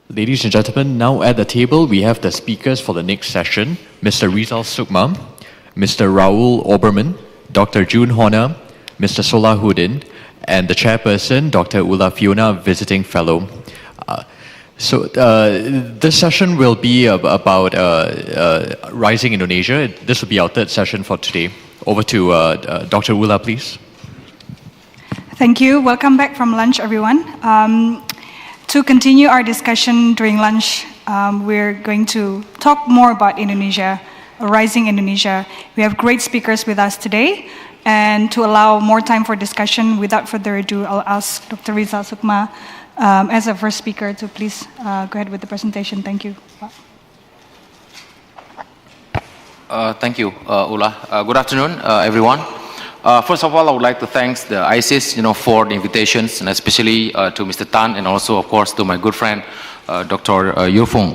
Ladies and gentlemen, now at the table we have the speakers for the next session, Mr. Rizal Sukma, Mr. Raul Oberman, Dr. June Horner, Mr. Solahuddin, and the chairperson, Dr. Ula Fiona, visiting fellow. This session will be about Rising Indonesia. This will be our third session for today. Over to Dr. Ula, please. Thank you. Welcome back from lunch, everyone. To continue our discussion during lunch, we're going to talk more about Indonesia, Rising Indonesia. We have great speakers with us today. And to allow more time for discussion, without further ado, I'll ask Dr. Rizal Sukma as our first speaker to please go ahead with the presentation. Thank you. Thank you, Ula. Good afternoon, everyone. First of all, I would like to thank the ISIS, for the invitations, and especially to Mr. Tan, and also, of course, to my good friend, Dr. Yufeng.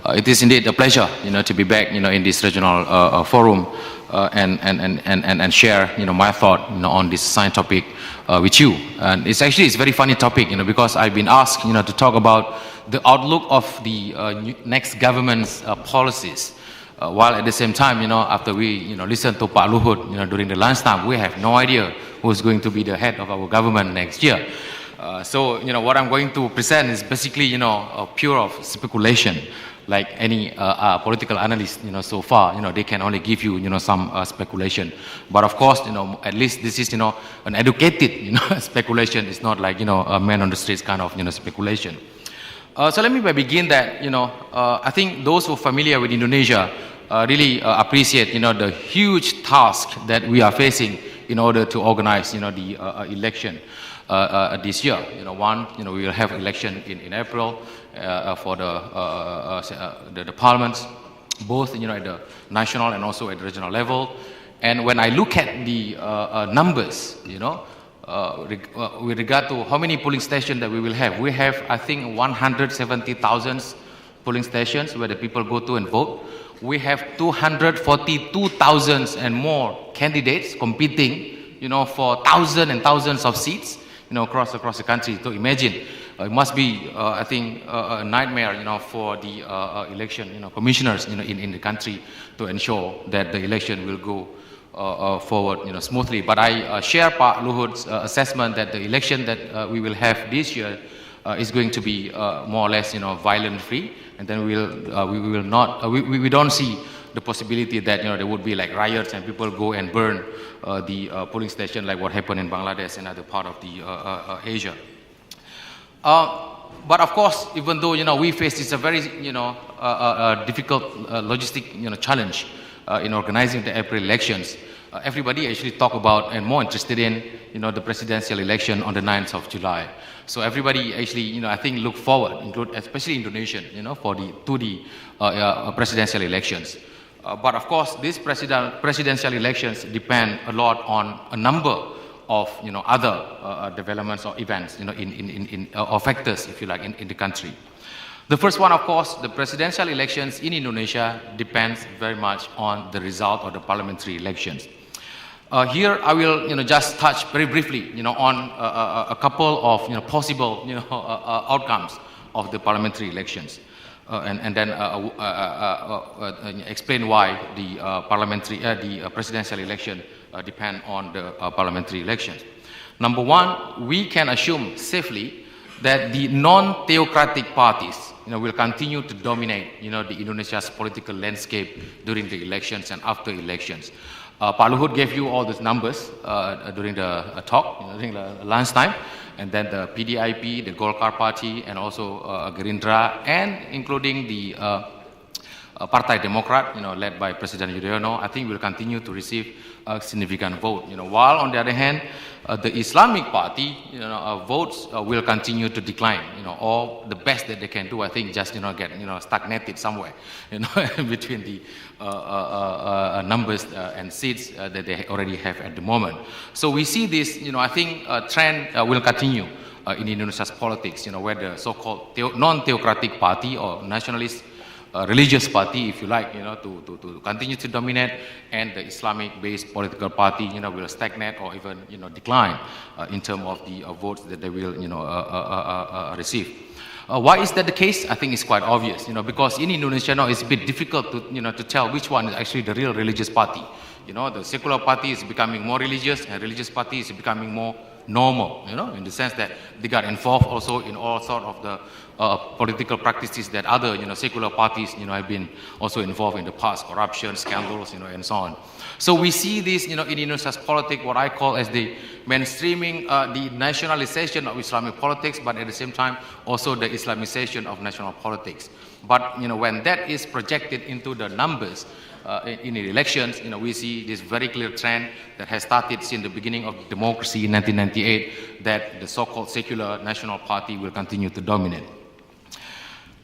It is indeed a pleasure, to be back, in this regional forum and share, my thought, on this science topic with you. And it's a very funny topic, because I've been asked, to talk about the outlook of the next government's policies. While at the same time, after we, listen to Pak Luhut, during the lunchtime, we have no idea who's going to be the head of our government next year. So, what I'm going to present is basically, pure of speculation, like any political analyst, so far, they can only give you, some speculation. But of course, at least this is, an educated, speculation. It's not like, a man on the streets kind of, speculation. So let me begin that, I think those who are familiar with Indonesia really appreciate, the huge task that we are facing in order to organize, the election this year. We will have election in April for the parliaments, both, at the national and also at the regional level. And when I look at the numbers, with regard to how many polling stations that we will have, we have, I think, 170,000 polling stations where the people go to and vote. We have 242,000 and more candidates competing, for thousands and thousands of seats, across the country. So imagine, it must be, I think, a nightmare, for the election, commissioners, in the country to ensure that the election will go forward, smoothly. But I share Pak Luhut's assessment that the election that we will have this year is going to be more or less, violent-free, and then we don't see the possibility that there would be like riots and people go and burn the polling station like what happened in Bangladesh and other part of the Asia. But of course, even though we face this a very difficult logistic challenge in organizing the April elections, everybody actually talk about and more interested in the presidential election on the 9th of July. So everybody actually I think look forward, especially Indonesian, to the presidential elections. But of course, these presidential elections depend a lot on a number of other developments or events, or factors, if you like, in the country. The first one, of course, the presidential elections in Indonesia depends very much on the result of the parliamentary elections. Here, I will just touch very briefly on a couple of possible outcomes of the parliamentary elections, and then explain why the presidential election depend on the parliamentary elections. Number one, we can assume safely that the non-theocratic parties will continue to dominate the Indonesia's political landscape during the elections and after elections. Pak Luhut gave you all these numbers during the talk, during the lunchtime, and then the PDIP, the Golkar Party, and also Gerindra, and including the Partai Demokrat, led by President Yudhoyono, I think will continue to receive a significant vote. While on the other hand, the Islamic Party, votes will continue to decline. All the best that they can do, I think, just get stagnated somewhere, between the numbers and seats that they already have at the moment. So we see this, I think, trend will continue in Indonesia's politics. Where the so-called non-theocratic party or nationalist religious party, if you like, to continue to dominate, and the Islamic-based political party, will stagnate or even, decline in terms of the votes that they will, receive. Why is that the case? I think it's quite obvious, because in Indonesia now it's a bit difficult to tell which one is actually the real religious party. The secular party is becoming more religious, and religious party is becoming more normal, in the sense that they got involved also in all sort of the political practices that other, secular parties, have been also involved in the past, corruption, scandals, and so on. So we see this, in Indonesia's politics, what I call as the mainstreaming, the nationalization of Islamic politics, but at the same time, also the Islamization of national politics. But, when that is projected into the numbers, in the elections, we see this very clear trend that has started since the beginning of democracy in 1998, that the so-called secular national party will continue to dominate.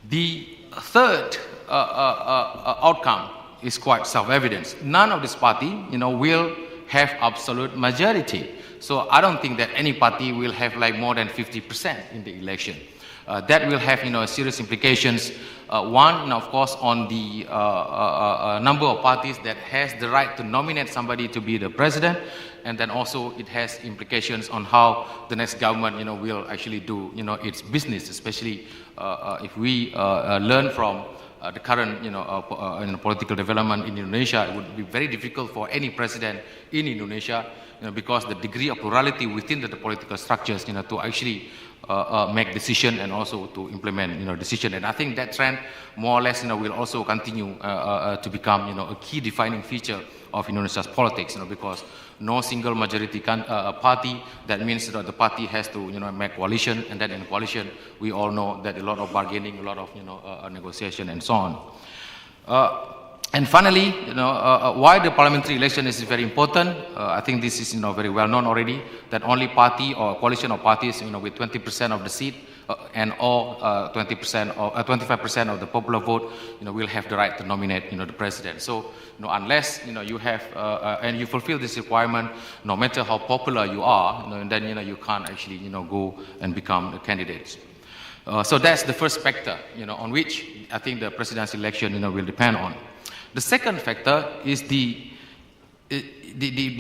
The third outcome is quite self-evident. None of this party, will have absolute majority. So I don't think that any party will have like more than 50% in the election. That will have, serious implications. One, of course, on the number of parties that has the right to nominate somebody to be the president, and then also it has implications on how the next government, will actually do, its business. Especially if we learn from the current, political development in Indonesia, it would be very difficult for any president in Indonesia, because the degree of plurality within the political structures, to actually make decision and also to implement, decision. And I think that trend more or less, will also continue to become, a key defining feature of Indonesia's politics, because no single majority party, that means that the party has to, make coalition, and then in coalition, we all know that a lot of bargaining, a lot of, negotiation and so on. And finally, why the parliamentary election is very important. I think this is, very well known already, that only party or coalition of parties, with 20% of the seat and all 20% or 25% of the popular vote, will have the right to nominate, the president. So, unless, you have and you fulfill this requirement, no matter how popular you are, then, you can't actually, go and become a candidate. So that's the first factor, on which I think the presidential election, will depend on. The second factor is the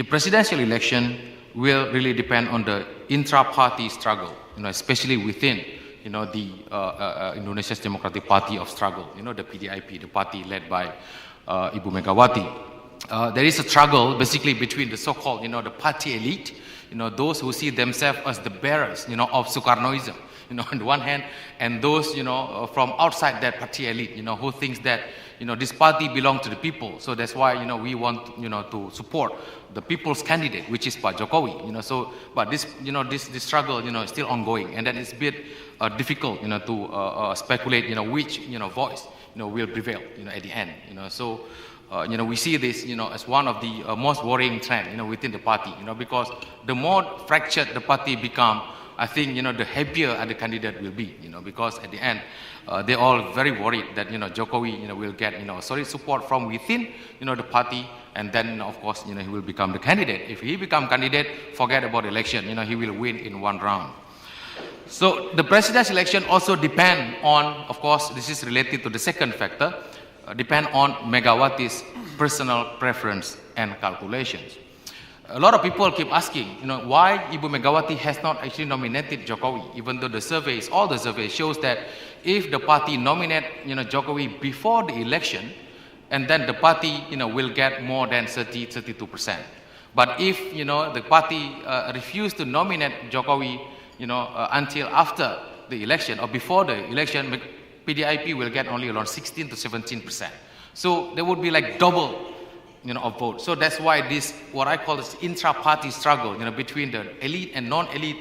presidential election will really depend on the intra-party struggle, especially within, the Indonesia's Democratic Party of Struggle, the PDIP, the party led by Ibu Megawati. There is a struggle basically between the so-called, the party elite, those who see themselves as the bearers, of Sukarnoism, on the one hand, and those, from outside that party elite, who thinks that, this party belongs to the people. So that's why, we want, to support the people's candidate, which is Pak Jokowi. So, but this, this struggle, is still ongoing, and then it's a bit difficult, to speculate, which, voice, will prevail, at the end. So, we see this, as one of the most worrying trends, within the party, because the more fractured the party become, I think, the happier the candidate will be, because at the end, they're all very worried that, Jokowi, will get, solid support from within, the party, and then, of course, he will become the candidate. If he become candidate, forget about the election, he will win in one round. So the presidential election also depend on, of course, this is related to the second factor, depend on Megawati's personal preference and calculations. A lot of people keep asking, why Ibu Megawati has not actually nominated Jokowi, even though the surveys, all the surveys shows that if the party nominate, Jokowi before the election, and then the party, will get more than 32%. But if, the party refuse to nominate Jokowi, until after the election or before the election, PDIP will get only around 16 to 17%. So there would be like double, of vote. So that's why this, what I call this intra-party struggle, between the elite and non-elite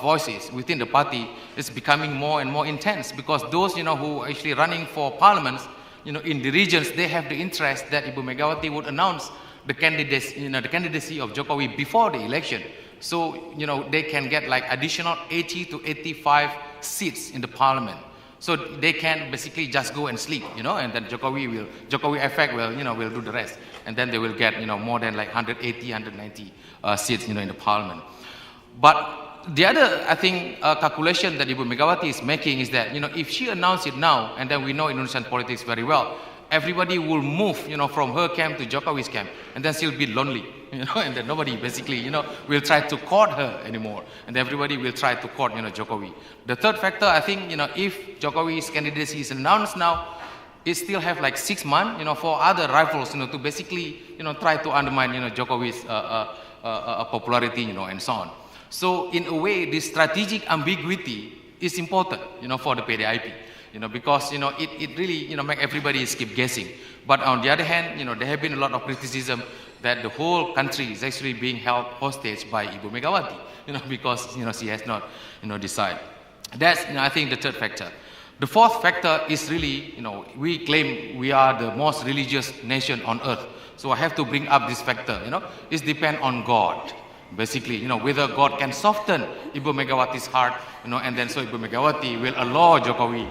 voices within the party is becoming more and more intense, because those, who are actually running for parliaments, in the regions, they have the interest that Ibu Megawati would announce the candidacy, the candidacy of Jokowi before the election. So, they can get like additional 80 to 85 seats in the parliament. So they can basically just go and sleep, and then Jokowi effect will do the rest. And then they will get, more than like 180, 190 seats, in the parliament. But the other, I think, calculation that Ibu Megawati is making is that, if she announces it now, and then we know Indonesian politics very well, everybody will move, from her camp to Jokowi's camp, and then she'll be lonely, and then nobody basically, will try to court her anymore, and everybody will try to court, Jokowi. The third factor, I think, if Jokowi's candidacy is announced now, it still have like 6 months, for other rivals, to basically, try to undermine, Jokowi's popularity, and so on. So in a way, this strategic ambiguity is important, for the PDIP, because, it really, make everybody keep guessing. But on the other hand, there have been a lot of criticism that the whole country is actually being held hostage by Ibu Megawati, because, she has not, decided. That's, I think, the third factor. The fourth factor is really, we claim we are the most religious nation on earth. So I have to bring up this factor, it depends on God. Basically, whether God can soften Ibu Megawati's heart, and then so Ibu Megawati will allow Jokowi,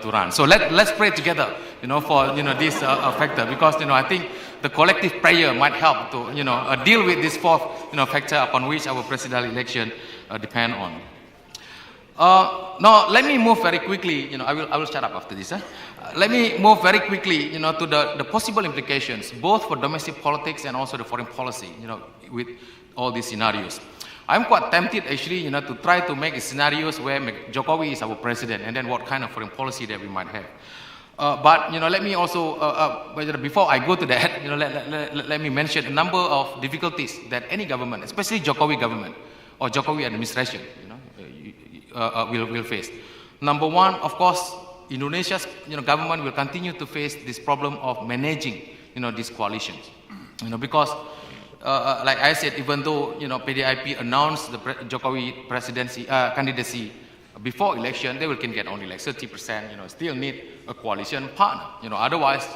to run. So let's pray together, for, this factor, because, I think the collective prayer might help to, deal with this fourth, factor upon which our presidential election depend on. Now, let me move very quickly, I will shut up after this. Let me move very quickly, to the possible implications, both for domestic politics and also the foreign policy, with all these scenarios. I'm quite tempted, actually, to try to make scenarios where Jokowi is our president, and then what kind of foreign policy that we might have. But, let me also, before I go to that, let me mention a number of difficulties that any government, especially Jokowi government or Jokowi administration, will face. Number one, of course, Indonesia's government will continue to face this problem of managing these coalitions, because like I said, even though PDIP announced the Jokowi presidency candidacy before election, they can get only like 30%. Still need a coalition partner. Otherwise,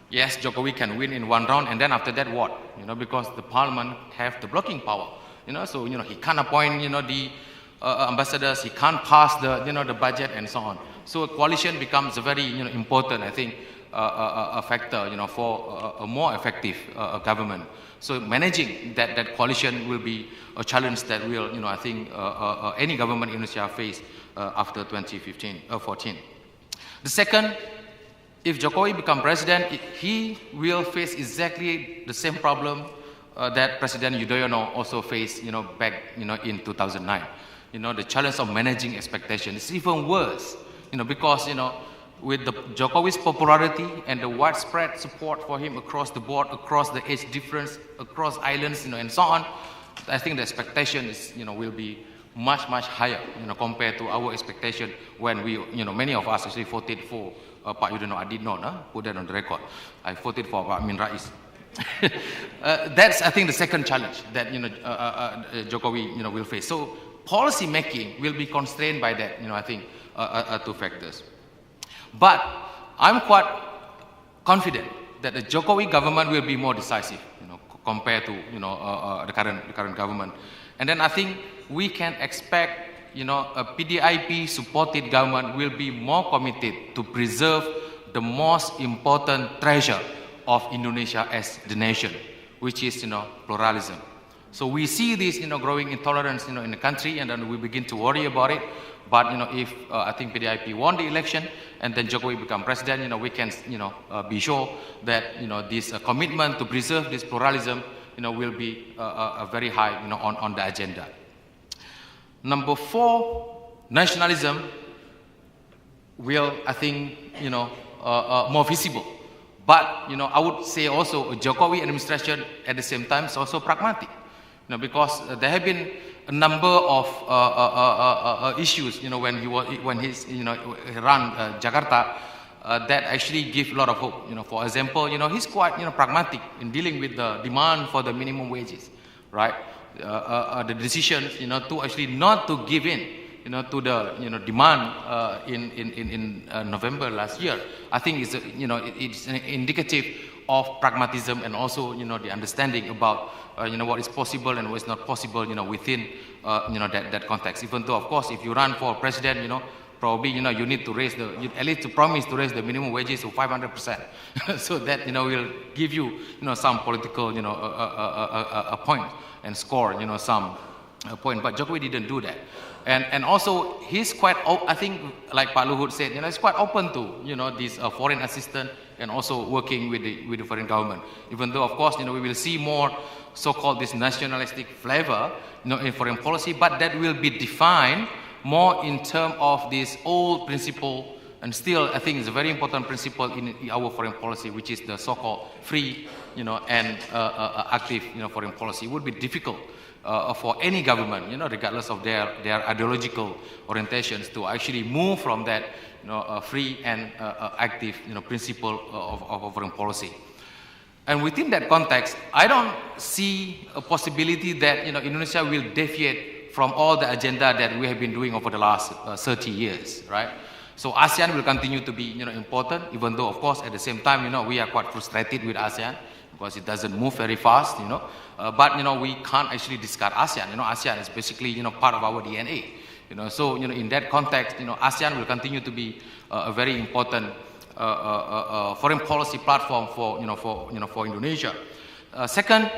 yes, Jokowi can win in one round, and then after that, what? Because the parliament have the blocking power. So he can't appoint the ambassadors, he can't pass the the budget and so on. So a coalition becomes a very important, I think, a factor for a more effective government. So managing that coalition will be a challenge that will I think any government in Indonesia face after 2014. The second, if Jokowi become president, he will face exactly the same problem that President Yudhoyono also faced back in 2009. The challenge of managing expectations is even worse, because, with the Jokowi's popularity and the widespread support for him across the board, across the age difference, across islands, and so on, I think the expectation is, will be much, much higher, compared to our expectation when we, many of us actually voted for Pak Yudhoyono. I did not put that on the record. I voted for Pak Amin Rais. That's, I think, the second challenge that, Jokowi, will face. So policy making will be constrained by that, I think, two factors. But I'm quite confident that the Jokowi government will be more decisive, compared to the current government. And then I think we can expect, a PDIP supported government will be more committed to preserve the most important treasure of Indonesia as the nation, which is pluralism. So we see this growing intolerance in the country, and then we begin to worry about it. But if I think PDIP won the election and then Jokowi become president, we can be sure that this commitment to preserve this pluralism will be very high on the agenda. Number four, nationalism will, I think, more visible. But I would say also a Jokowi administration at the same time is also pragmatic, because there have been a number of issues, when he ran Jakarta, that actually give a lot of hope. For example, he's quite pragmatic in dealing with the demand for the minimum wages, right? The decision, to actually not to give in, to the demand in November last year, I think is it's indicative of pragmatism and also the understanding about what is possible and what is not possible within that context. Even though, of course, if you run for president, probably you need to raise at least to promise to raise the minimum wages to 500%, so that will give you some political a point and score some point, but Jokowi didn't do that. And also, he's quite, I think, like Pak Luhut said, he's quite open to, this foreign assistance and also working with the foreign government. Even though, of course, we will see more so-called this nationalistic flavor, in foreign policy, but that will be defined more in terms of this old principle. And still, I think it's a very important principle in our foreign policy, which is the so-called free, and active, foreign policy. It would be difficult for any government, regardless of their ideological orientations, to actually move from that, free and active, principle of foreign policy. And within that context, I don't see a possibility that, Indonesia will deviate from all the agenda that we have been doing over the last 30 years, right? So ASEAN will continue to be, important, even though, of course, at the same time, we are quite frustrated with ASEAN because it doesn't move very fast, But, we can't actually discard ASEAN. ASEAN is basically, part of our DNA. So, in that context, ASEAN will continue to be a very important foreign policy platform for, for Indonesia. Second,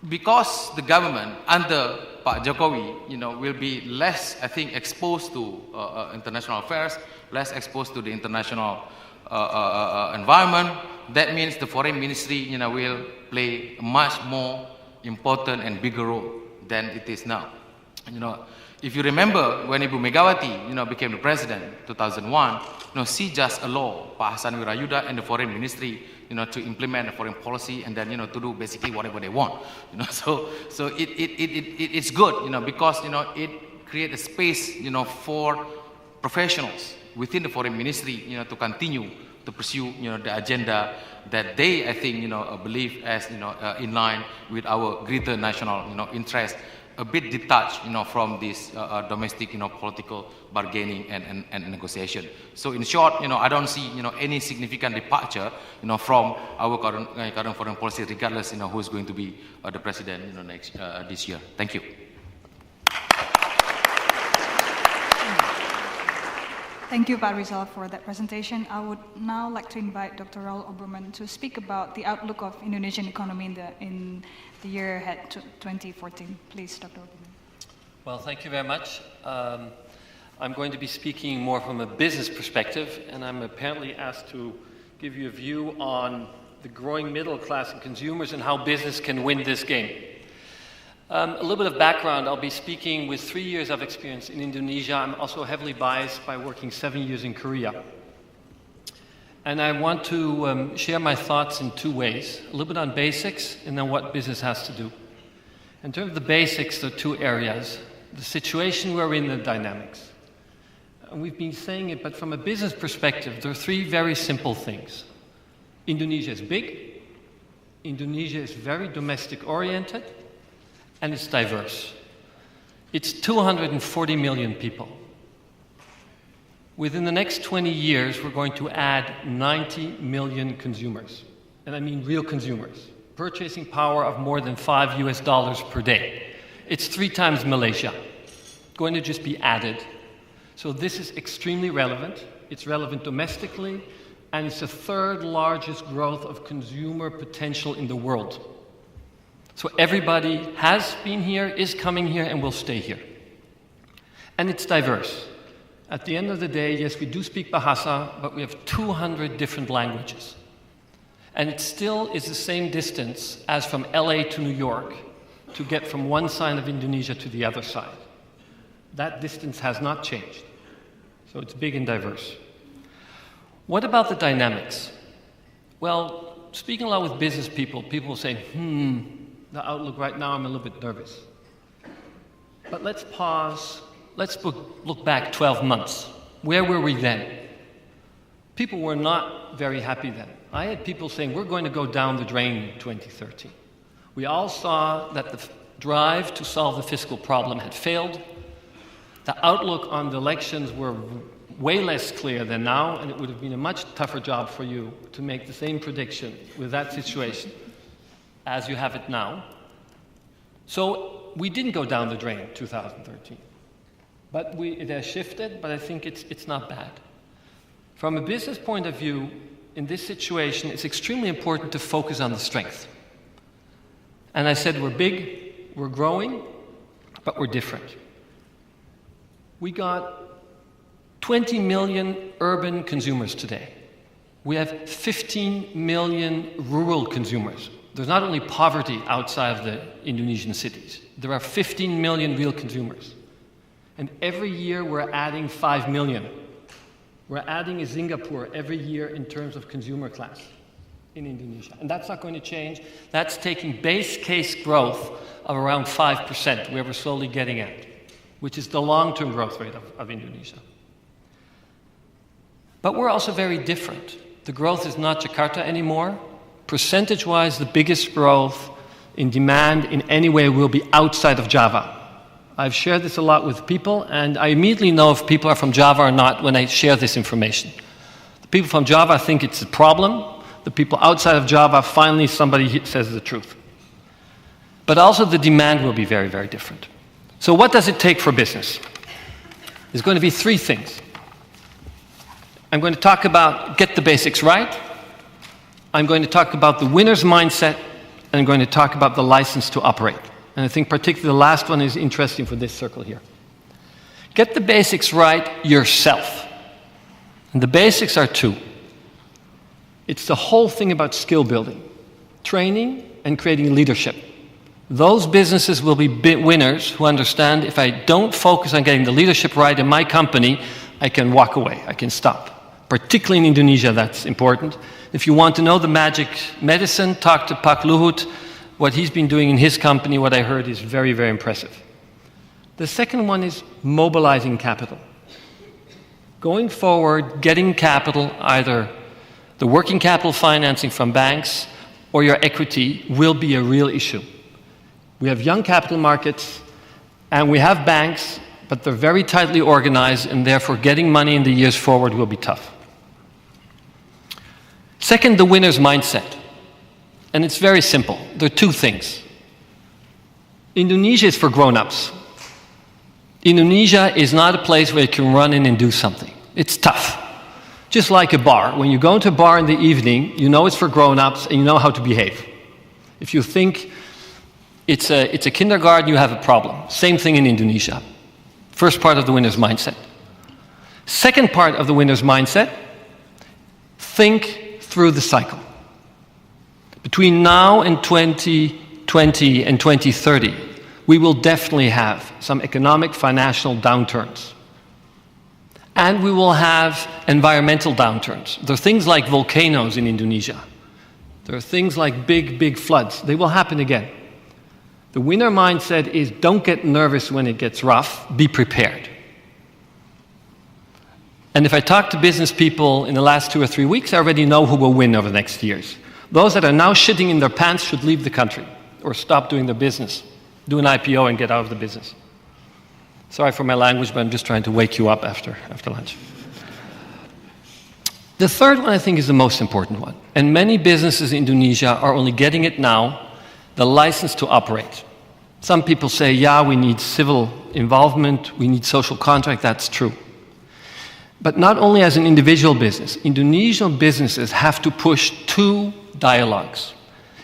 because the government under Pak Jokowi, will be less, I think, exposed to international affairs, less exposed to the international environment. That means the foreign ministry, will play a much more important and bigger role than it is now. If you remember when Ibu Megawati, became the president in 2001, she just allowed Pak Hasan Wirayuda and the foreign ministry, to implement a foreign policy and then, to do basically whatever they want. So it's good, because, it creates a space, for professionals within the foreign ministry, to continue to pursue, the agenda that they, I think, believe as, in line with our greater national, interest, a bit detached, from this domestic, political bargaining and negotiation. So in short, I don't see, any significant departure, from our current foreign policy, regardless, who is going to be the president, this year. Thank you. Thank you, Pak Rizal, for that presentation. I would now like to invite Dr. Raul Oberman to speak about the outlook of Indonesian economy in the year ahead to 2014. Please, Dr. Oberman. Well, thank you very much. I'm going to be speaking more from a business perspective, and I'm apparently asked to give you a view on the growing middle class and consumers and how business can win this game. A little bit of background, I'll be speaking with 3 years of experience in Indonesia. I'm also heavily biased by working 7 years in Korea. And I want to share my thoughts in two ways, a little bit on basics and then what business has to do. In terms of the basics, there are two areas, the situation we're in, the dynamics. And we've been saying it, but from a business perspective, there are three very simple things. Indonesia is big, Indonesia is very domestic oriented, and it's diverse. It's 240 million people. Within the next 20 years, we're going to add 90 million consumers. And I mean real consumers. Purchasing power of more than $5 per day. It's 3 times Malaysia. Going to just be added. So this is extremely relevant. It's relevant domestically, and it's the third largest growth of consumer potential in the world. So everybody has been here, is coming here, and will stay here. And it's diverse. At the end of the day, yes, we do speak Bahasa, but we have 200 different languages. And it still is the same distance as from LA to New York to get from one side of Indonesia to the other side. That distance has not changed. So it's big and diverse. What about the dynamics? Well, speaking a lot with business people, people will say, the outlook right now, I'm a little bit nervous. But let's pause. Let's look back 12 months. Where were we then? People were not very happy then. I had people saying, we're going to go down the drain in 2013. We all saw that the drive to solve the fiscal problem had failed. The outlook on the elections were way less clear than now, and it would have been a much tougher job for you to make the same prediction with that situation as you have it now. So we didn't go down the drain in 2013. But it has shifted, but I think it's not bad. From a business point of view, in this situation, it's extremely important to focus on the strength. And I said we're big, we're growing, but we're different. We got 20 million urban consumers today. We have 15 million rural consumers. There's not only poverty outside of the Indonesian cities. There are 15 million real consumers. And every year we're adding 5 million. We're adding a Singapore every year in terms of consumer class in Indonesia. And that's not going to change. That's taking base case growth of around 5%, where we're slowly getting at, which is the long-term growth rate of Indonesia. But we're also very different. The growth is not Jakarta anymore. Percentage-wise, the biggest growth in demand in any way will be outside of Java. I've shared this a lot with people, and I immediately know if people are from Java or not when I share this information. The people from Java think it's a problem. The people outside of Java, finally somebody says the truth. But also the demand will be very, very different. So what does it take for business? There's going to be three things. I'm going to talk about get the basics right. I'm going to talk about the winner's mindset, and I'm going to talk about the license to operate. And I think particularly the last one is interesting for this circle here. Get the basics right yourself. And the basics are two. It's the whole thing about skill building, training and creating leadership. Those businesses will be winners who understand if I don't focus on getting the leadership right in my company, I can walk away, I can stop. Particularly in Indonesia, that's important. If you want to know the magic medicine, talk to Pak Luhut. What he's been doing in his company, what I heard, is very, very impressive. The second one is mobilizing capital. Going forward, getting capital, either the working capital financing from banks or your equity, will be a real issue. We have young capital markets and we have banks, but they're very tightly organized, and therefore getting money in the years forward will be tough. Second, the winner's mindset. And it's very simple. There are two things. Indonesia is for grown-ups. Indonesia is not a place where you can run in and do something. It's tough. Just like a bar. When you go into a bar in the evening, you know it's for grown-ups and you know how to behave. If you think it's a kindergarten, you have a problem. Same thing in Indonesia. First part of the winner's mindset. Second part of the winner's mindset, think through the cycle. Between now and 2020 and 2030, we will definitely have some economic, financial downturns. And we will have environmental downturns. There are things like volcanoes in Indonesia. There are things like big, big floods. They will happen again. The winner mindset is don't get nervous when it gets rough, be prepared. And if I talk to business people in the last 2 or 3 weeks, I already know who will win over the next years. Those that are now shitting in their pants should leave the country or stop doing their business, do an IPO and get out of the business. Sorry for my language, but I'm just trying to wake you up after lunch. The third one I think is the most important one. And many businesses in Indonesia are only getting it now, the license to operate. Some people say, yeah, we need civil involvement, we need social contract, that's true. But not only as an individual business, Indonesian businesses have to push 2 dialogues.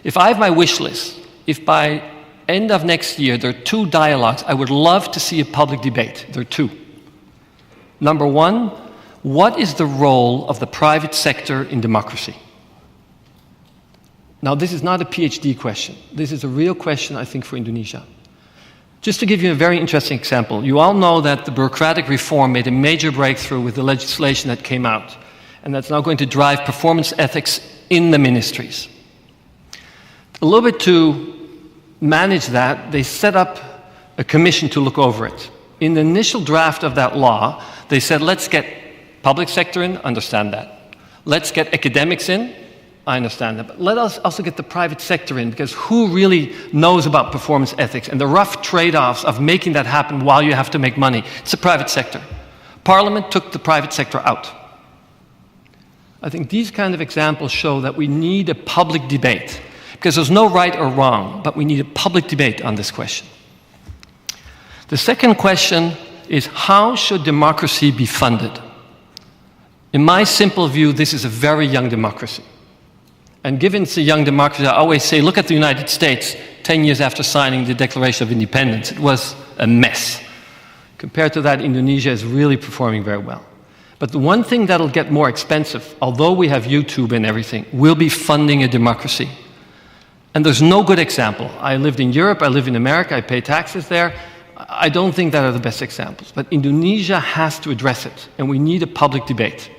If I have my wish list, if by end of next year there are 2 dialogues, I would love to see a public debate. There are 2. Number 1, what is the role of the private sector in democracy? Now, this is not a PhD question. This is a real question, I think, for Indonesia. Just to give you a very interesting example, you all know that the bureaucratic reform made a major breakthrough with the legislation that came out, and that's now going to drive performance ethics in the ministries. A little bit to manage that, they set up a commission to look over it. In the initial draft of that law, they said, let's get public sector in, understand that. Let's get academics in, I understand that. But let us also get the private sector in, because who really knows about performance ethics and the rough trade-offs of making that happen while you have to make money? It's the private sector. Parliament took the private sector out. I think these kind of examples show that we need a public debate, because there's no right or wrong, but we need a public debate on this question. The second question is, how should democracy be funded? In my simple view, this is a very young democracy. And given it's a young democracy, I always say, look at the United States. 10 years after signing the Declaration of Independence. It was a mess. Compared to that, Indonesia is really performing very well. But the one thing that'll get more expensive, although we have YouTube and everything, will be funding a democracy. And there's no good example. I lived in Europe, I live in America, I pay taxes there. I don't think that are the best examples. But Indonesia has to address it, and we need a public debate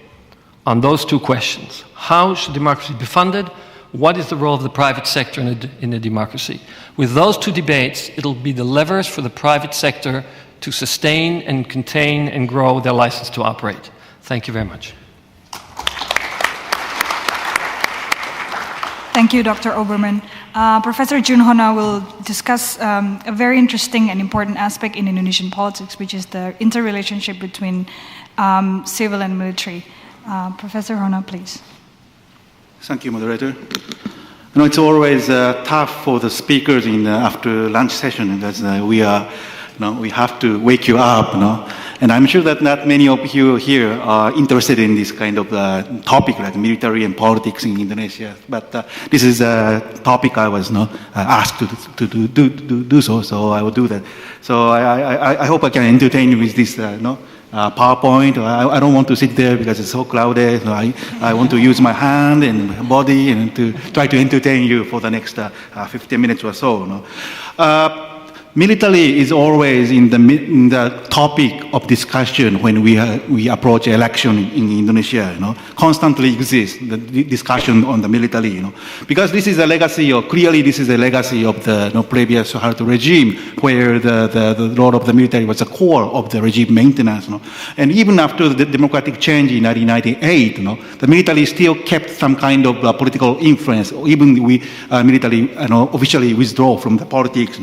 on those two questions. How should democracy be funded? What is the role of the private sector in a democracy? With those two debates, it'll be the levers for the private sector to sustain and contain and grow their license to operate. Thank you very much. Thank you, Dr. Oberman. Professor Jun Hona will discuss a very interesting and important aspect in Indonesian politics, which is the interrelationship between civil and military. Professor Hona, please. Thank you, moderator. You know, it's always tough for the speakers in after lunch session because we have to wake you up, And I'm sure that not many of you here are interested in this kind of topic, like military and politics in Indonesia. But this is a topic I was asked to do so, so I will do that. So I hope I can entertain you with this PowerPoint. I don't want to sit there because it's so crowded. So I want to use my hand and body and to try to entertain you for the next 15 minutes or so. Military is always in the topic of discussion when we approach election in Indonesia. Constantly exists the discussion on the military. Because this is a legacy, or clearly this is a legacy of the previous Suharto regime, where the role of the military was the core of the regime maintenance. And even after the democratic change in 1998, the military still kept some kind of political influence. Even we military officially withdraw from the politics.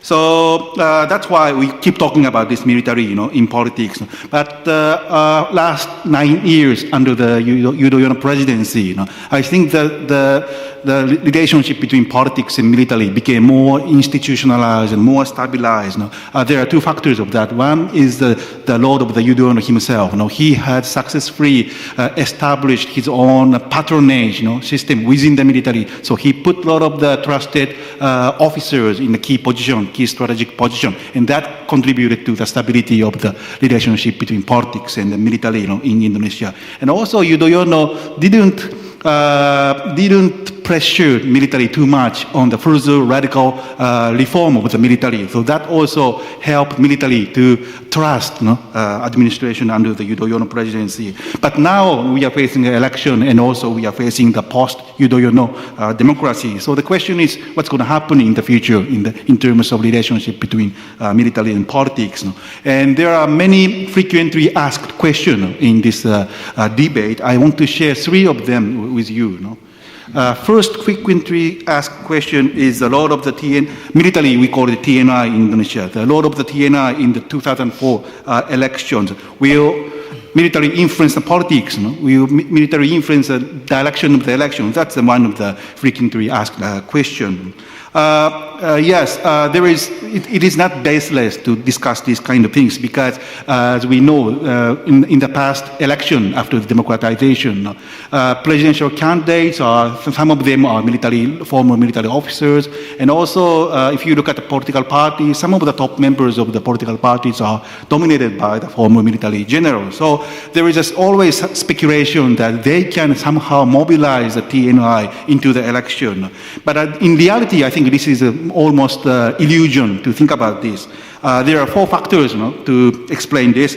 So that's why we keep talking about this military, in politics. But last 9 years under the Yudhoyono presidency, I think that the relationship between politics and military became more institutionalized and more stabilized. There are two factors of that. One is the Lord of the Yudhoyono himself. He had successfully established his own patronage system within the military. So he put a lot of the trusted officers in the key strategic position, and that contributed to the stability of the relationship between politics and the military in Indonesia. And also Yudhoyono didn't pressure military too much on the further radical reform of the military. So that also helped military to trust administration under the Yudhoyono presidency. But now we are facing an election, and also we are facing the post-Yudhoyono democracy. So the question is, what's going to happen in the future in terms of relationship between military and politics? And there are many frequently asked questions in this debate. I want to share 3 of them with you. First frequently asked question is the role of the military, we call it TNI in Indonesia. The role of the TNI in the 2004 elections. Will military influence the politics? Will military influence the direction of the election? That's one of the frequently asked questions. Yes, there is. It is not baseless to discuss these kind of things because, as we know, in the past election after the democratization, presidential candidates some of them are former military officers, and also if you look at the political parties, some of the top members of the political parties are dominated by the former military generals. So there is always speculation that they can somehow mobilize the TNI into the election, but in reality, I think this is almost illusion to think about this. There are 4 factors to explain this.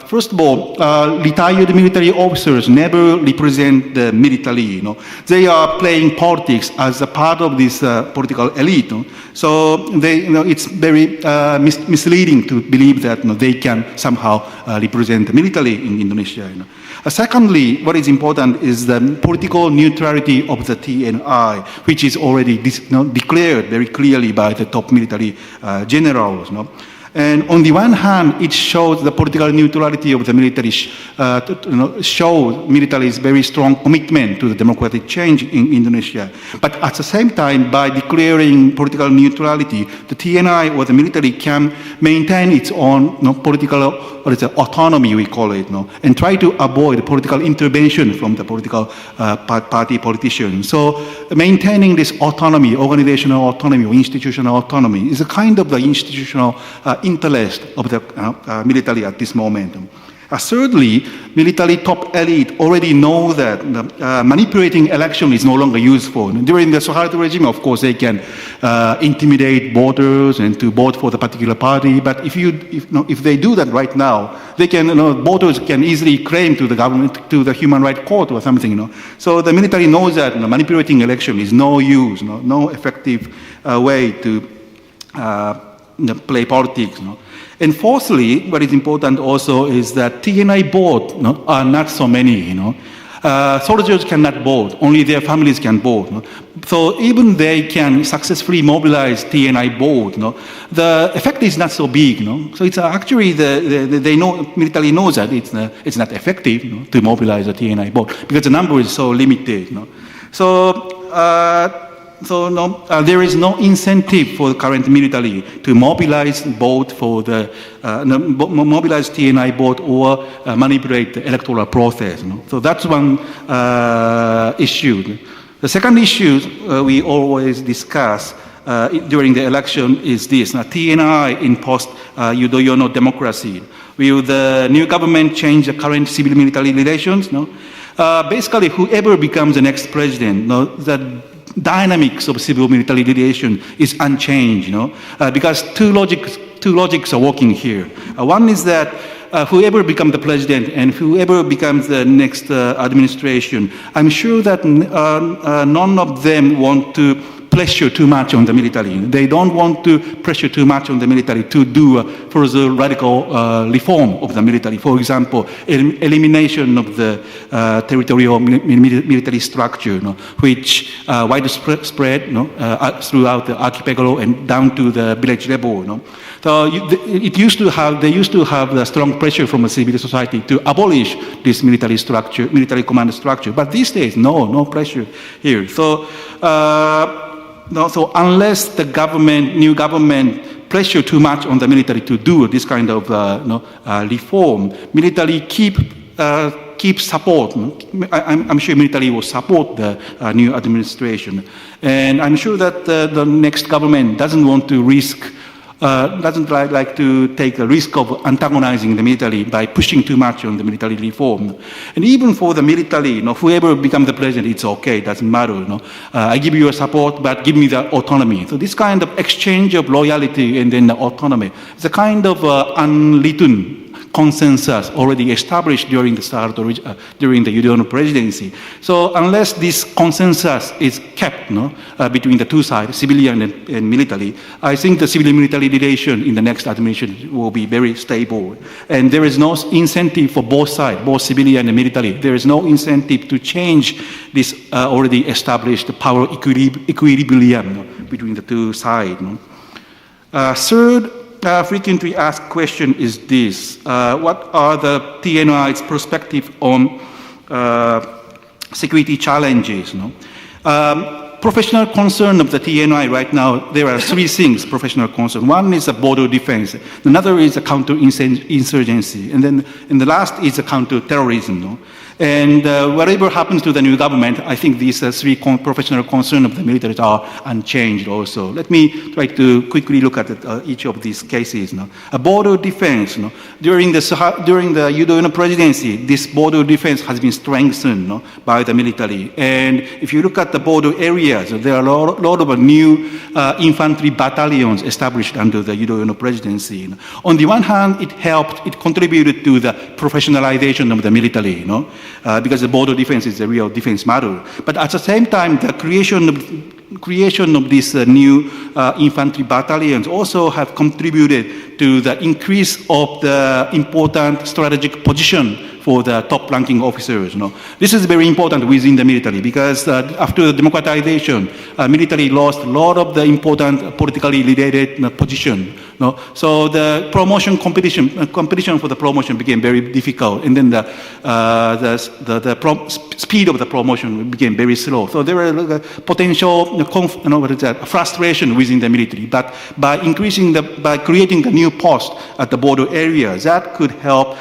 First of all, retired military officers never represent the military. They are playing politics as a part of this political elite. So it's very misleading to believe that they can somehow represent the military in Indonesia. Secondly, what is important is the political neutrality of the TNI, which is already declared very clearly by the top military generals. And on the one hand, it shows the political neutrality of the military, shows military's very strong commitment to the democratic change in Indonesia. But at the same time, by declaring political neutrality, the TNI or the military can maintain its own political autonomy, we call it, and try to avoid political intervention from the political party politicians. So maintaining this autonomy, organizational autonomy or institutional autonomy, is a kind of the institutional interest of the military at this moment. Thirdly, military top elite already know that manipulating election is no longer useful. During the Suharto regime, of course, they can intimidate voters and to vote for the particular party. But if they do that right now, they can voters can easily claim to the government, to the human rights court or something. So the military knows that manipulating election is no use, no effective way to play politics. And fourthly, what is important also is that TNI vote are not so many. Soldiers cannot vote; only their families can vote. So even they can successfully mobilize TNI vote, the effect is not so big. So it's actually they know, military knows that it's not effective to mobilize a TNI vote because the number is so limited. There is no incentive for the current military to mobilize vote for the mobilize TNI vote or manipulate the electoral process. So that's one issue. The second issue we always discuss during the election is this: TNI in post-Yudhoyono democracy. Will the new government change the current civil-military relations? Basically, whoever becomes the next president, the dynamics of civil-military relation is unchanged, because two logics are working here. One is that whoever becomes the president and whoever becomes the next administration, I'm sure that none of them want to pressure too much on the military. They don't want to pressure too much on the military to do further radical reform of the military. For example, elimination of the territorial military structure, which widespread throughout the archipelago and down to the village level. So they used to have the strong pressure from a civil society to abolish this military structure, military command structure. But these days, no pressure here. So unless the new government pressure too much on the military to do this kind of reform, military keep support. I'm sure military will support the new administration, and I'm sure that the next government doesn't want to risk. Doesn't like to take the risk of antagonizing the military by pushing too much on the military reform. And even for the military, whoever becomes the president, it's okay, doesn't matter. I give you your support, but give me the autonomy. So this kind of exchange of loyalty and then the autonomy is a kind of unwritten consensus already established during the Yudhoyono presidency. So unless this consensus is kept between the two sides, civilian and military, I think the civil-military relation in the next administration will be very stable. And there is no incentive for both sides, both civilian and military. There is no incentive to change this already established power equilibrium between the two sides. Third, frequently asked question is this: what are the TNI's perspective on security challenges? Professional concern of the TNI right now, there are three things, professional concern. One is the border defense, another is the counter-insurgency, and the last is the counter-terrorism. And whatever happens to the new government, I think these three professional concerns of the military are unchanged also. Let me try to quickly look at each of these cases. A border defense, during the Yudhoyono presidency, this border defense has been strengthened by the military. And if you look at the border areas, there are a lot of new infantry battalions established under the Yudhoyono presidency. On the one hand, it contributed to the professionalization of the military, because the border defense is a real defense matter. But at the same time, the creation of these new infantry battalions also have contributed to the increase of the important strategic position for the top-ranking officers. This is very important within the military because after the democratization, military lost a lot of the important politically related position. So the promotion competition for the promotion became very difficult, and then the speed of the promotion became very slow. So there were potential frustration within the military. But by creating the new post at the border areas, that could help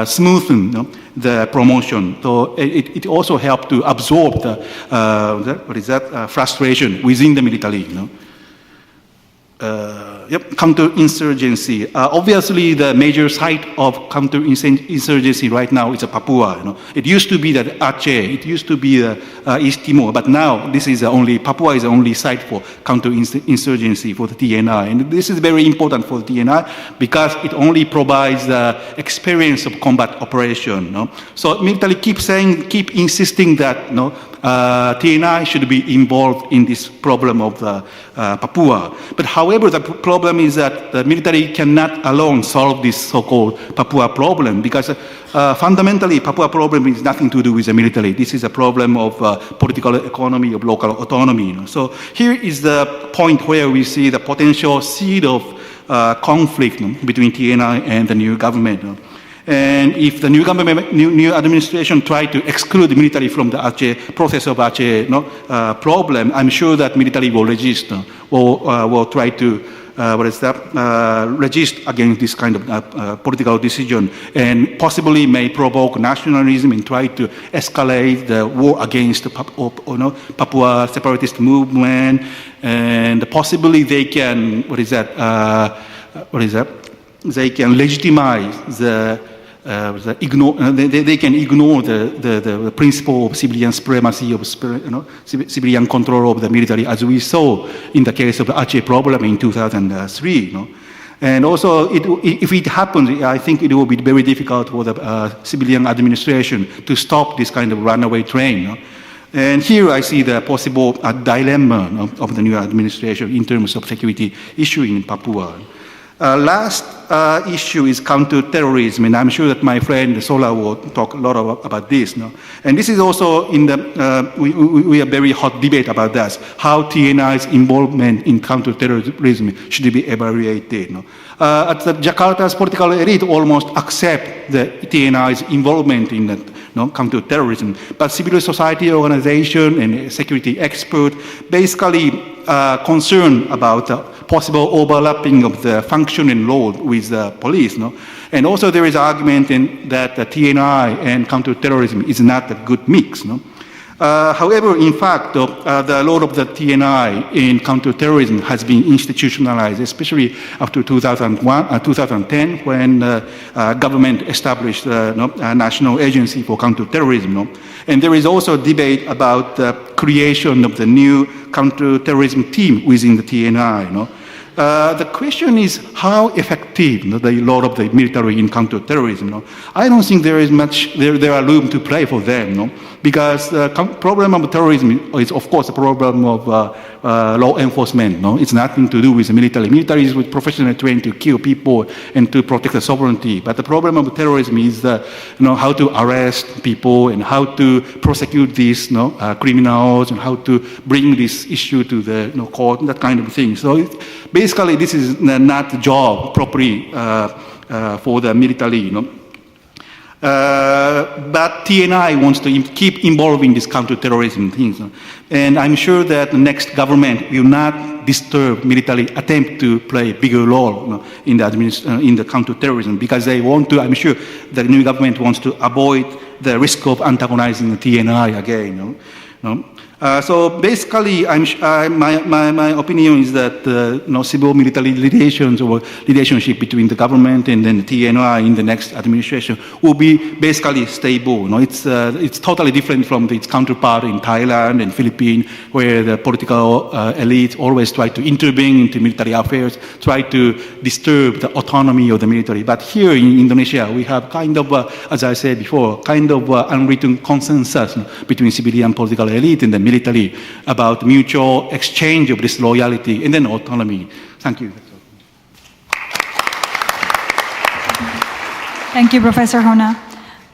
smoothen the promotion. So it also helped to absorb the frustration within the military. Counterinsurgency. Obviously, the major site of counterinsurgency right now is Papua. It used to be that Aceh, it used to be East Timor, but now Papua is the only site for counterinsurgency for the TNI. And this is very important for the TNI because it only provides the experience of combat operation. So military keep insisting that TNI should be involved in this problem of Papua. But however, the problem is that the military cannot alone solve this so-called Papua problem because fundamentally Papua problem is nothing to do with the military. This is a problem of political economy, of local autonomy. So here is the point where we see the potential seed of conflict between TNI and the new government. And if the new government, new administration try to exclude the military from the Aceh process of Aceh problem, I'm sure that military will resist, will try to resist against this kind of political decision, and possibly may provoke nationalism and try to escalate the war against the Papua separatist movement, and possibly they can they can legitimize they can ignore the principle of civilian supremacy, of civilian control of the military, as we saw in the case of the Aceh problem in 2003. And also, if it happens, I think it will be very difficult for the civilian administration to stop this kind of runaway train. And here I see the possible dilemma of the new administration in terms of security issue in Papua. Last issue is counter-terrorism, and I'm sure that my friend Sola will talk a lot about this. And this is also in the, we have very hot debate about that, how TNI's involvement in counter-terrorism should be evaluated. At the Jakarta's political elite almost accept the TNI's involvement in the counter-terrorism, but civil society organization and security expert basically concerned about possible overlapping of the function and role with the police. And also there is argument that the TNI and counterterrorism is not a good mix. However, in fact, the role of the TNI in counterterrorism has been institutionalized, especially after 2010, when the government established the National Agency for Counterterrorism. And there is also debate about the creation of the new counterterrorism team within the TNI. The question is how effective the role of the military in counterterrorism. I don't think there is much, there are room to play for them, because the problem of terrorism is, of course, a problem of law enforcement. It's nothing to do with the military. Military is professionally trained to kill people and to protect the sovereignty. But the problem of terrorism is how to arrest people and how to prosecute these criminals and how to bring this issue to the court, that kind of thing. So basically, this is not a job properly for the military. But TNI wants to keep involving this counterterrorism things. And I'm sure that the next government will not disturb military attempt to play a bigger role in the counterterrorism, because they want to, I'm sure the new government wants to avoid the risk of antagonizing the TNI again. So basically, my opinion is that civil-military relations or relationship between the government and then the TNI in the next administration will be basically stable. It's totally different from its counterpart in Thailand and Philippines, where the political elite always try to intervene into military affairs, try to disturb the autonomy of the military. But here in Indonesia, we have kind of, as I said before, kind of unwritten consensus between civilian political elite and the military about mutual exchange of this loyalty and then autonomy. Thank you. Thank you, Professor Hona.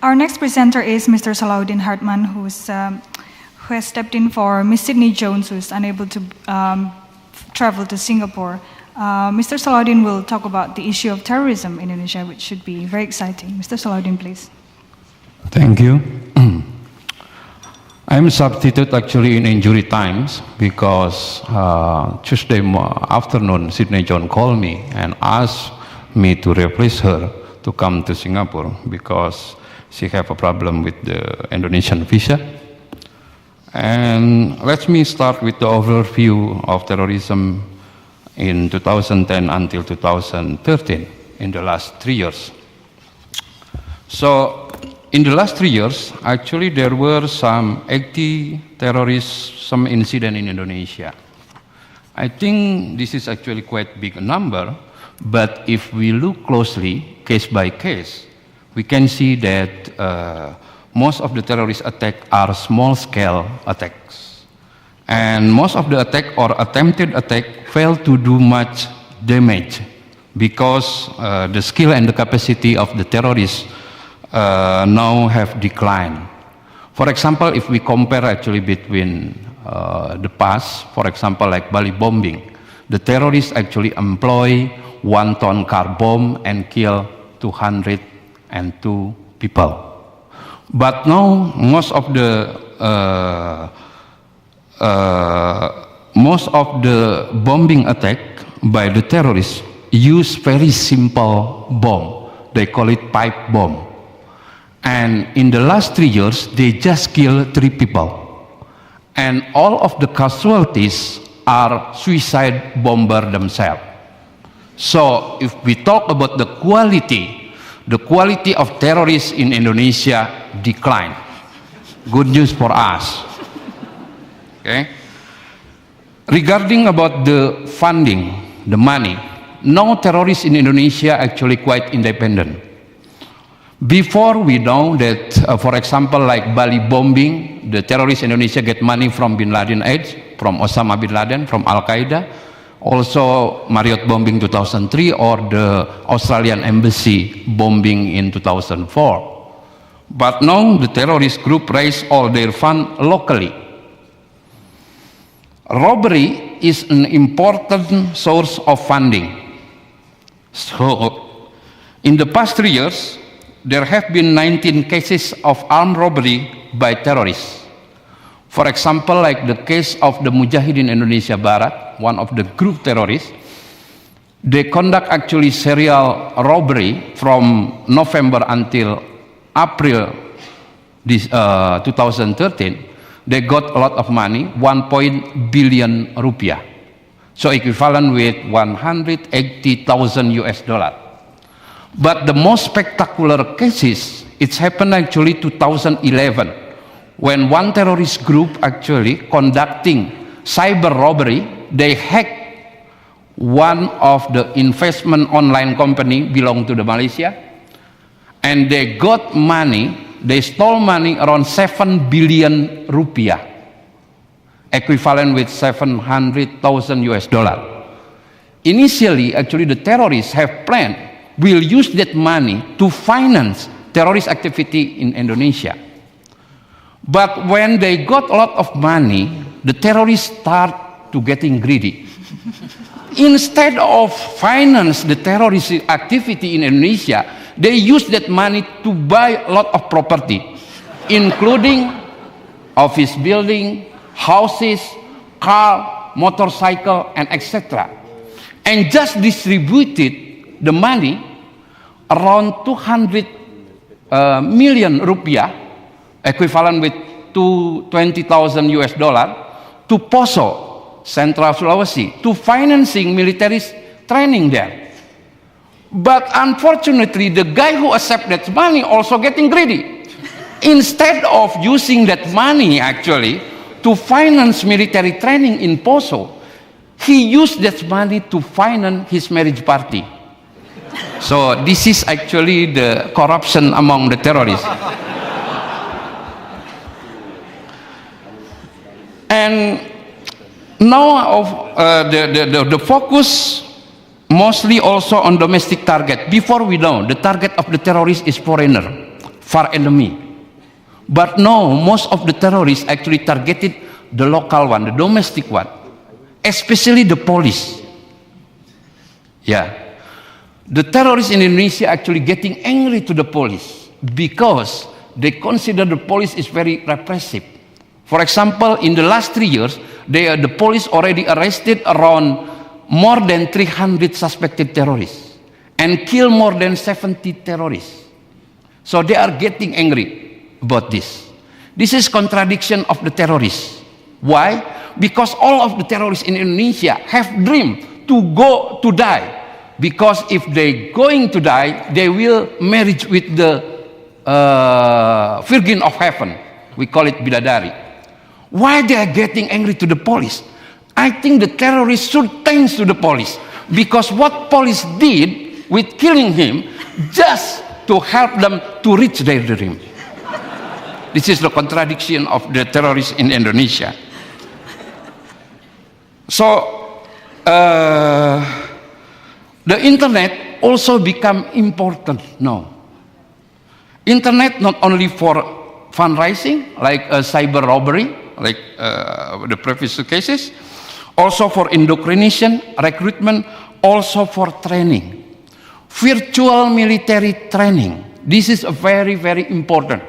Our next presenter is Mr. Salahuddin Hartman, who has stepped in for Miss Sydney Jones, who is unable to travel to Singapore. Mr. Salahuddin will talk about the issue of terrorism in Indonesia, which should be very exciting. Mr. Salahuddin, please. Thank you. I'm substitute actually in injury times because Tuesday afternoon, Sydney John called me and asked me to replace her to come to Singapore because she have a problem with the Indonesian visa. And let me start with the overview of terrorism in 2010 until 2013, in the last 3 years. So, in the last 3 years, actually there were some 80 terrorism incidents in Indonesia. I think this is actually quite big number, but if we look closely, case by case, we can see that most of the terrorist attacks are small-scale attacks. And most of the attack or attempted attack fail to do much damage because the skill and the capacity of the terrorists now have declined. For example, if we compare actually between the past, for example, like Bali bombing, the terrorists actually employ 1-ton car bomb and kill 202 people. But now most of the bombing attack by the terrorists use very simple bomb. They call it pipe bomb. And in the last 3 years, they just killed 3 people. And all of the casualties are suicide bomber themselves. So if we talk about the quality of terrorists in Indonesia declined. Good news for us. Okay. Regarding about the funding, the money, now terrorists in Indonesia actually quite independent. Before we know that, for example, like Bali bombing, the terrorists in Indonesia get money from Bin Laden Edge, from Osama Bin Laden, from Al-Qaeda, also Marriott bombing 2003 or the Australian embassy bombing in 2004. But now the terrorist group raise all their fund locally. Robbery is an important source of funding. So, in the past 3 years, there have been 19 cases of armed robbery by terrorists. For example, like the case of the Mujahidin Indonesia Barat, one of the group terrorists, they conduct actually serial robbery from November until April 2013. They got a lot of money, 1 billion rupiah. So equivalent with 180,000 US dollar. But the most spectacular cases, it's happened actually 2011, when one terrorist group actually conducting cyber robbery, they hacked one of the investment online company belong to the Malaysia, and they got money, they stole money around 7 billion rupiah, equivalent with 700,000 US dollar. Initially, actually the terrorists have planned, will use that money to finance terrorist activity in Indonesia. But when they got a lot of money, the terrorists start to getting greedy. Instead of finance the terrorist activity in Indonesia, they use that money to buy a lot of property, including office building, houses, car, motorcycle, and etc. And just distributed the money around 200 million rupiah, equivalent with 20,000 US dollar, to Poso, Central Sulawesi, to financing military training there. But unfortunately, the guy who accepts that money also getting greedy. Instead of using that money actually to finance military training in Poso, he used that money to finance his marriage party. So this is actually the corruption among the terrorists. And now the focus mostly also on domestic target. Before we know, the target of the terrorists is foreigner, far enemy. But now, most of the terrorists actually targeted the local one, the domestic one, especially the police. Yeah. The terrorists in Indonesia actually getting angry to the police because they consider the police is very repressive. For example, in the last 3 years, the police already arrested around more than 300 suspected terrorists and killed more than 70 terrorists. So they are getting angry about this. This is contradiction of the terrorists. Why? Because all of the terrorists in Indonesia have dream to go to die. Because if they going to die, they will marry with the Virgin of Heaven. We call it Bidadari. Why they are getting angry to the police? I think the terrorists should thanks to the police. Because what police did with killing him, just to help them to reach their dream. This is the contradiction of the terrorists in Indonesia. So, the internet also become important now. Internet not only for fundraising, like cyber robbery, like the previous cases, also for indoctrination, recruitment, also for training. Virtual military training. This is very, very important.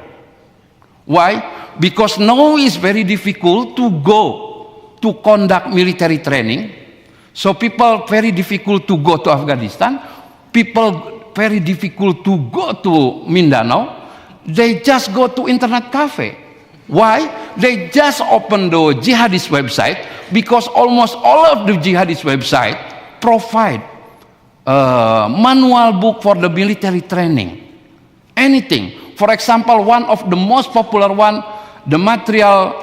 Why? Because now it's very difficult to go to conduct military training. So people very difficult to go to Afghanistan. People very difficult to go to Mindanao. They just go to internet cafe. Why? They just open the jihadist website because almost all of the jihadist website provide manual book for the military training. Anything. For example, one of the most popular one, the material,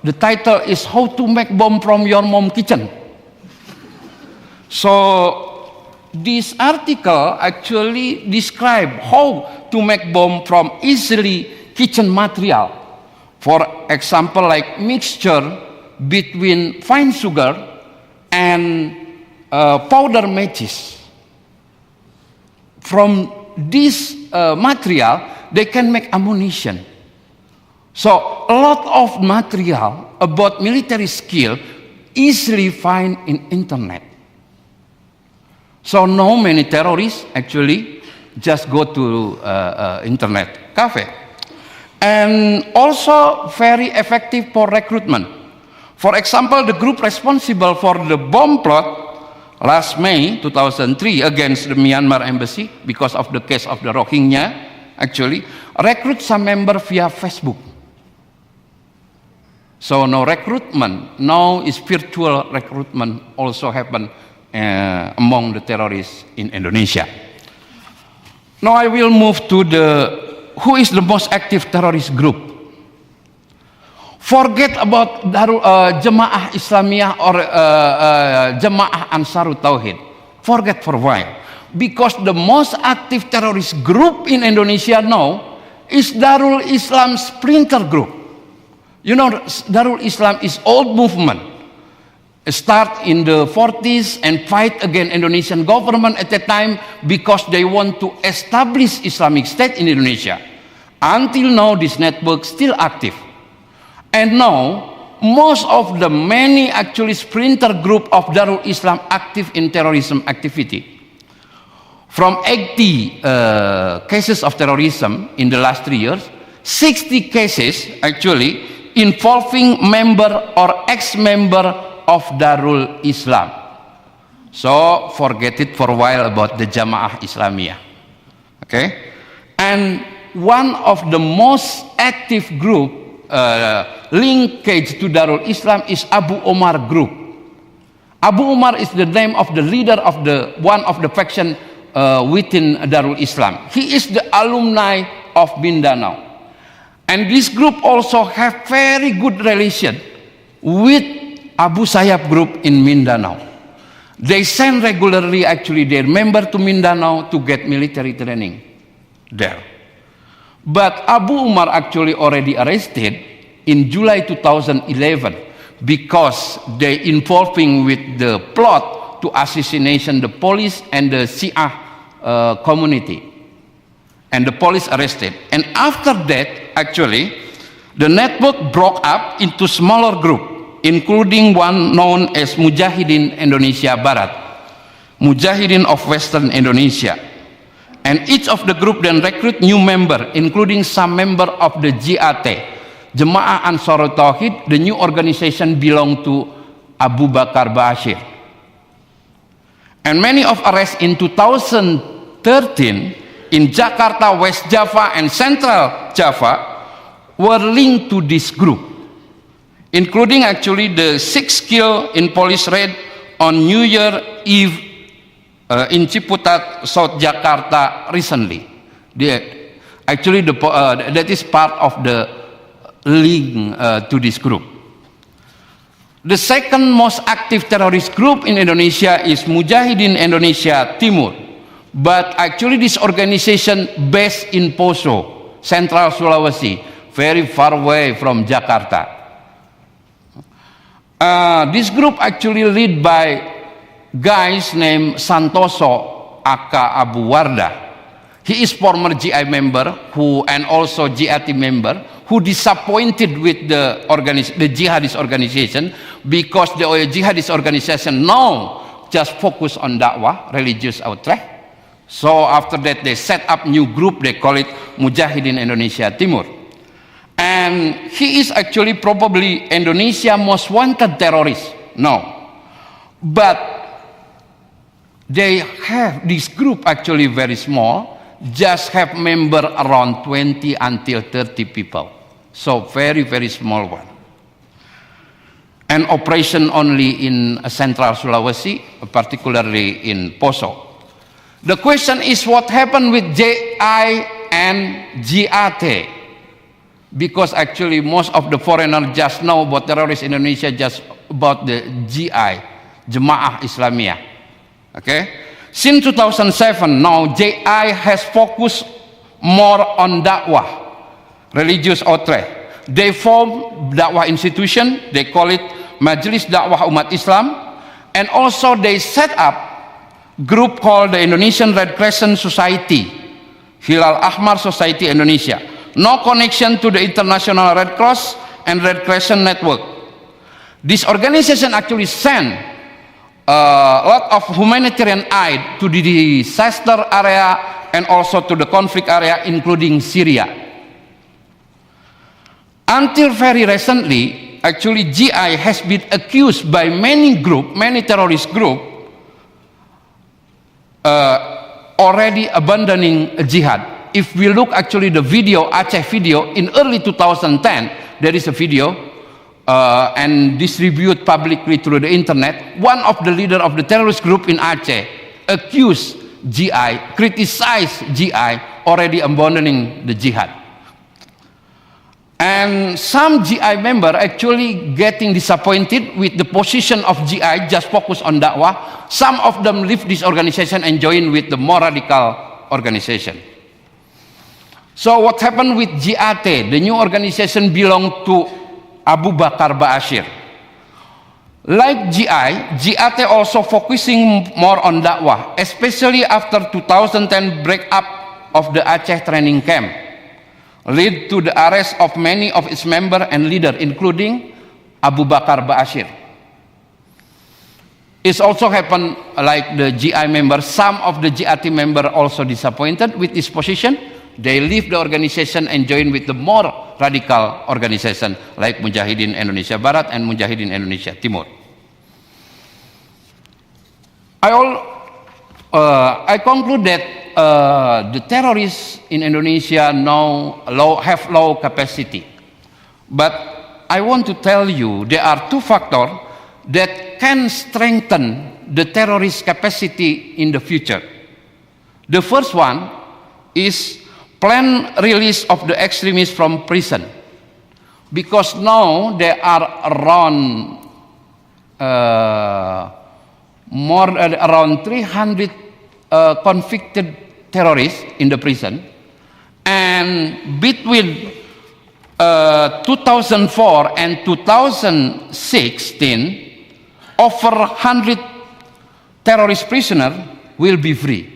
the title is How to Make Bomb from Your Mom Kitchen. So this article actually describe how to make bomb from easily kitchen material. For example, like mixture between fine sugar and powder matches. From this material, they can make ammunition. So a lot of material about military skill easily find in internet. So now many terrorists actually just go to internet cafe. And also very effective for recruitment. For example, the group responsible for the bomb plot last May 2003 against the Myanmar embassy because of the case of the Rohingya actually recruit some member via Facebook. So no recruitment, now is virtual recruitment also happen among the terrorists in Indonesia. Now I will move to who is the most active terrorist group. Forget about Jemaah Islamiyah or Jemaah Ansarut Tauhid. Forget for a while. Because the most active terrorist group in Indonesia now is Darul Islam Splinter Group. You know, Darul Islam is old movement. Start in the 40s and fight against Indonesian government at that time because they want to establish Islamic State in Indonesia. Until now, this network still active. And now, most of the many actually splinter group of Darul Islam active in terrorism activity. From 80 cases of terrorism in the last 3 years, 60 cases actually involving member or ex-member of Darul Islam. So forget it for a while about the Jamaah Islamiyah. Okay? And one of the most active group linkage to Darul Islam is Abu Omar Group. Abu Omar is the name of the leader of one of the faction within Darul Islam. He is the alumni of Mindanao. And this group also have very good relation with Abu Sayyaf group in Mindanao. They send regularly actually their member to Mindanao to get military training there. But Abu Umar actually already arrested in July 2011 because they involving with the plot to assassination the police and the Shia community. And the police arrested. And after that, actually, the network broke up into smaller group, including one known as Mujahidin Indonesia Barat, Mujahidin of Western Indonesia. And each of the group then recruit new member, including some member of the JAT, Jemaah Ansarut Tauhid. The new organization belonged to Abu Bakar Bashir. And many of arrests in 2013 in Jakarta, West Java, and Central Java were linked to this group, including actually the 6 killed in police raid on New Year Eve in Ciputat, South Jakarta recently. Actually, that is part of the link to this group. The second most active terrorist group in Indonesia is Mujahidin Indonesia Timur. But actually this organization based in Poso, Central Sulawesi, very far away from Jakarta. This group actually led by guys named Santoso Aka Abu Wardah. He is former GI member and also JAT member who disappointed with the jihadist organization, because the jihadist organization now just focus on dakwah, religious outrage. So after that they set up new group, they call it Mujahidin Indonesia Timur. And he is actually probably Indonesia most wanted terrorist now. But they have this group actually very small, just have member around 20 until 30 people. So very, very small one. And operation only in Central Sulawesi, particularly in Poso. The question is what happened with JI and JAT? Because actually most of the foreigners just know about terrorists in Indonesia just about the GI, Jemaah Islamiyah. Okay? Since 2007, now JI has focused more on dakwah, religious outrage. They form dakwah institution, they call it Majelis Dakwah Umat Islam, and also they set up group called the Indonesian Red Crescent Society, Hilal Ahmar Society Indonesia. No connection to the International Red Cross and Red Crescent Network. This organization actually sent a lot of humanitarian aid to the disaster area and also to the conflict area, including Syria. Until very recently, actually GI has been accused by many terrorist groups already abandoning jihad. If we look actually the video, Aceh video, in early 2010, there is a video and distributed publicly through the internet. One of the leader of the terrorist group in Aceh accused GI, criticized GI already abandoning the jihad. And some GI member actually getting disappointed with the position of GI, just focus on dakwah. Some of them leave this organization and join with the more radical organization. So what happened with JAT? The new organization belonged to Abu Bakar Bashir. Like GI, JAT also focusing more on dakwah, especially after 2010 breakup of the Aceh training camp, led to the arrest of many of its members and leaders, including Abu Bakar Bashir. It's also happened like the GI members, some of the JAT members also disappointed with this position. They leave the organization and join with the more radical organization like Mujahidin Indonesia Barat and Mujahidin Indonesia Timur. I conclude that the terrorists in Indonesia now have low capacity. But I want to tell you there are two factors that can strengthen the terrorist capacity in the future. The first one is planned release of the extremists from prison, because now there are around around 300 convicted terrorists in the prison, and between 2004 and 2016 over 100 terrorist prisoners will be free.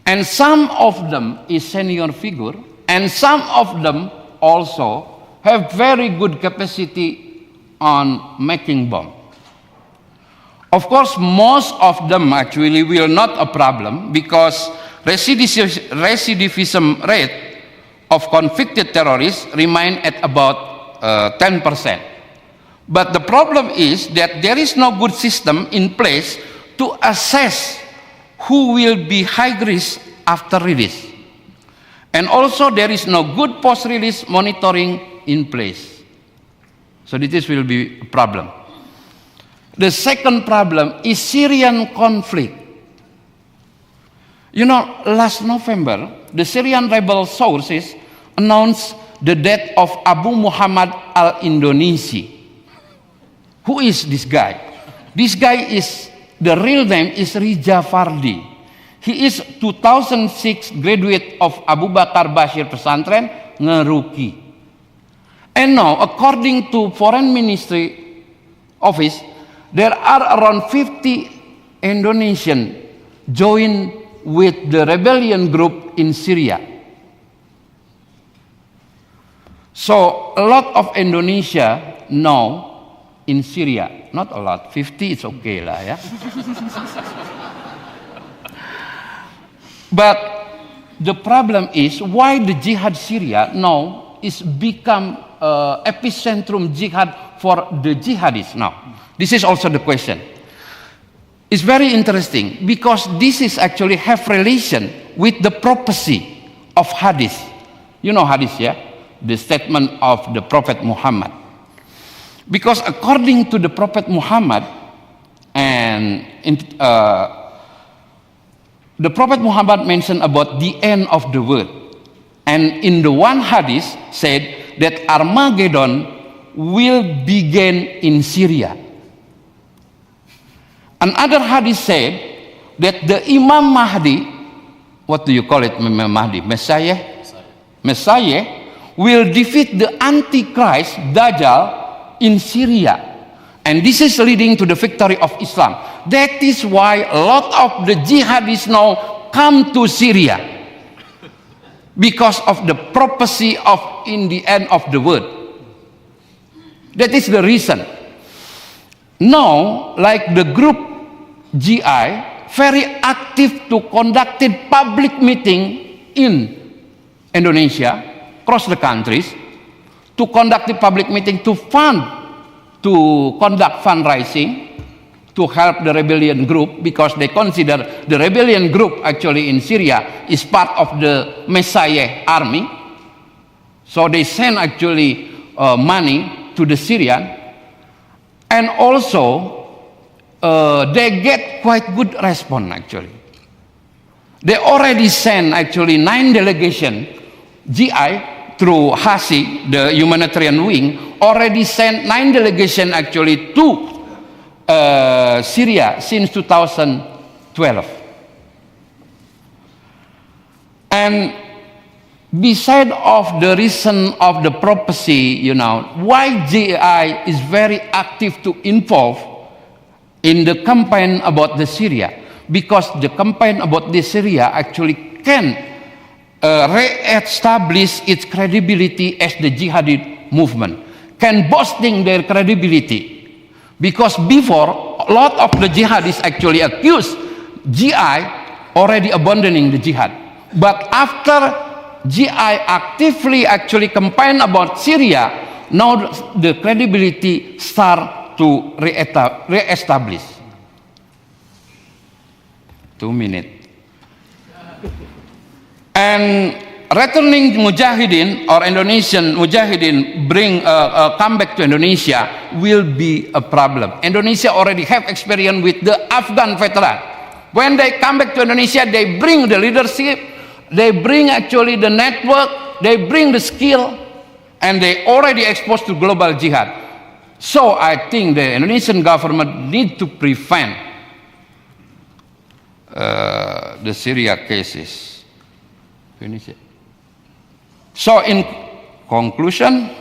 And some of them is senior figure, and some of them also have very good capacity on making bomb. Of course, most of them actually will not a problem because recidivism rate of convicted terrorists remain at about 10%. But the problem is that there is no good system in place to assess who will be high risk after release. And also there is no good post-release monitoring in place. So this will be a problem. The second problem is Syrian conflict. You know, last November, the Syrian rebel sources announced the death of Abu Muhammad al-Indonesi. Who is this guy? This guy is, the real name is Rija Fardi. He is 2006 graduate of Abu Bakar Bashir Pesantren, Ngeruki. And now, according to Foreign Ministry Office, there are around 50 Indonesian joined with the rebellion group in Syria. So a lot of Indonesia now in Syria, not a lot, 50 it's okay lah, yeah. But the problem is why the jihad Syria now is become epicentrum jihad for the jihadists now. This is also the question. It's very interesting because this is actually have relation with the prophecy of hadith. You know hadith, yeah? The statement of the Prophet Muhammad. Because according to the Prophet Muhammad, and the Prophet Muhammad mentioned about the end of the world. And in the one hadith said that Armageddon will begin in Syria. Another hadith said that the Imam Mahdi, what do you call it, Imam Mahdi? Messiah? Messiah will defeat the Antichrist, Dajjal, in Syria. And this is leading to the victory of Islam. That is why a lot of the jihadists now come to Syria. Because of the prophecy of in the end of the world. That is the reason. Now, like the group GI, very active to conducted public meeting in Indonesia, across the countries, to conduct the public meeting to conduct fundraising, to help the rebellion group, because they consider the rebellion group actually in Syria is part of the Messiah army. So they send actually money to the Syrian, and also they get quite good response actually. They already sent actually 9 delegation, GI through HASI, the humanitarian wing, already sent 9 delegation actually to Syria since 2012. And beside of the reason of the prophecy, you know, why GI is very active to involve in the campaign about the Syria, because the campaign about the Syria actually can re-establish its credibility as the jihadi movement, can boosting their credibility. Because before, a lot of the jihadists actually accused GI already abandoning the jihad. But after GI actively actually campaign about Syria, now the credibility start to re-establish. 2 minutes. And returning Mujahideen or Indonesian Mujahideen come back to Indonesia will be a problem. Indonesia already have experience with the Afghan veteran. When they come back to Indonesia, they bring the leadership, they bring actually the network, they bring the skill, and they already exposed to global jihad. So I think the Indonesian government need to prevent the Syria cases. Finish it. So in conclusion,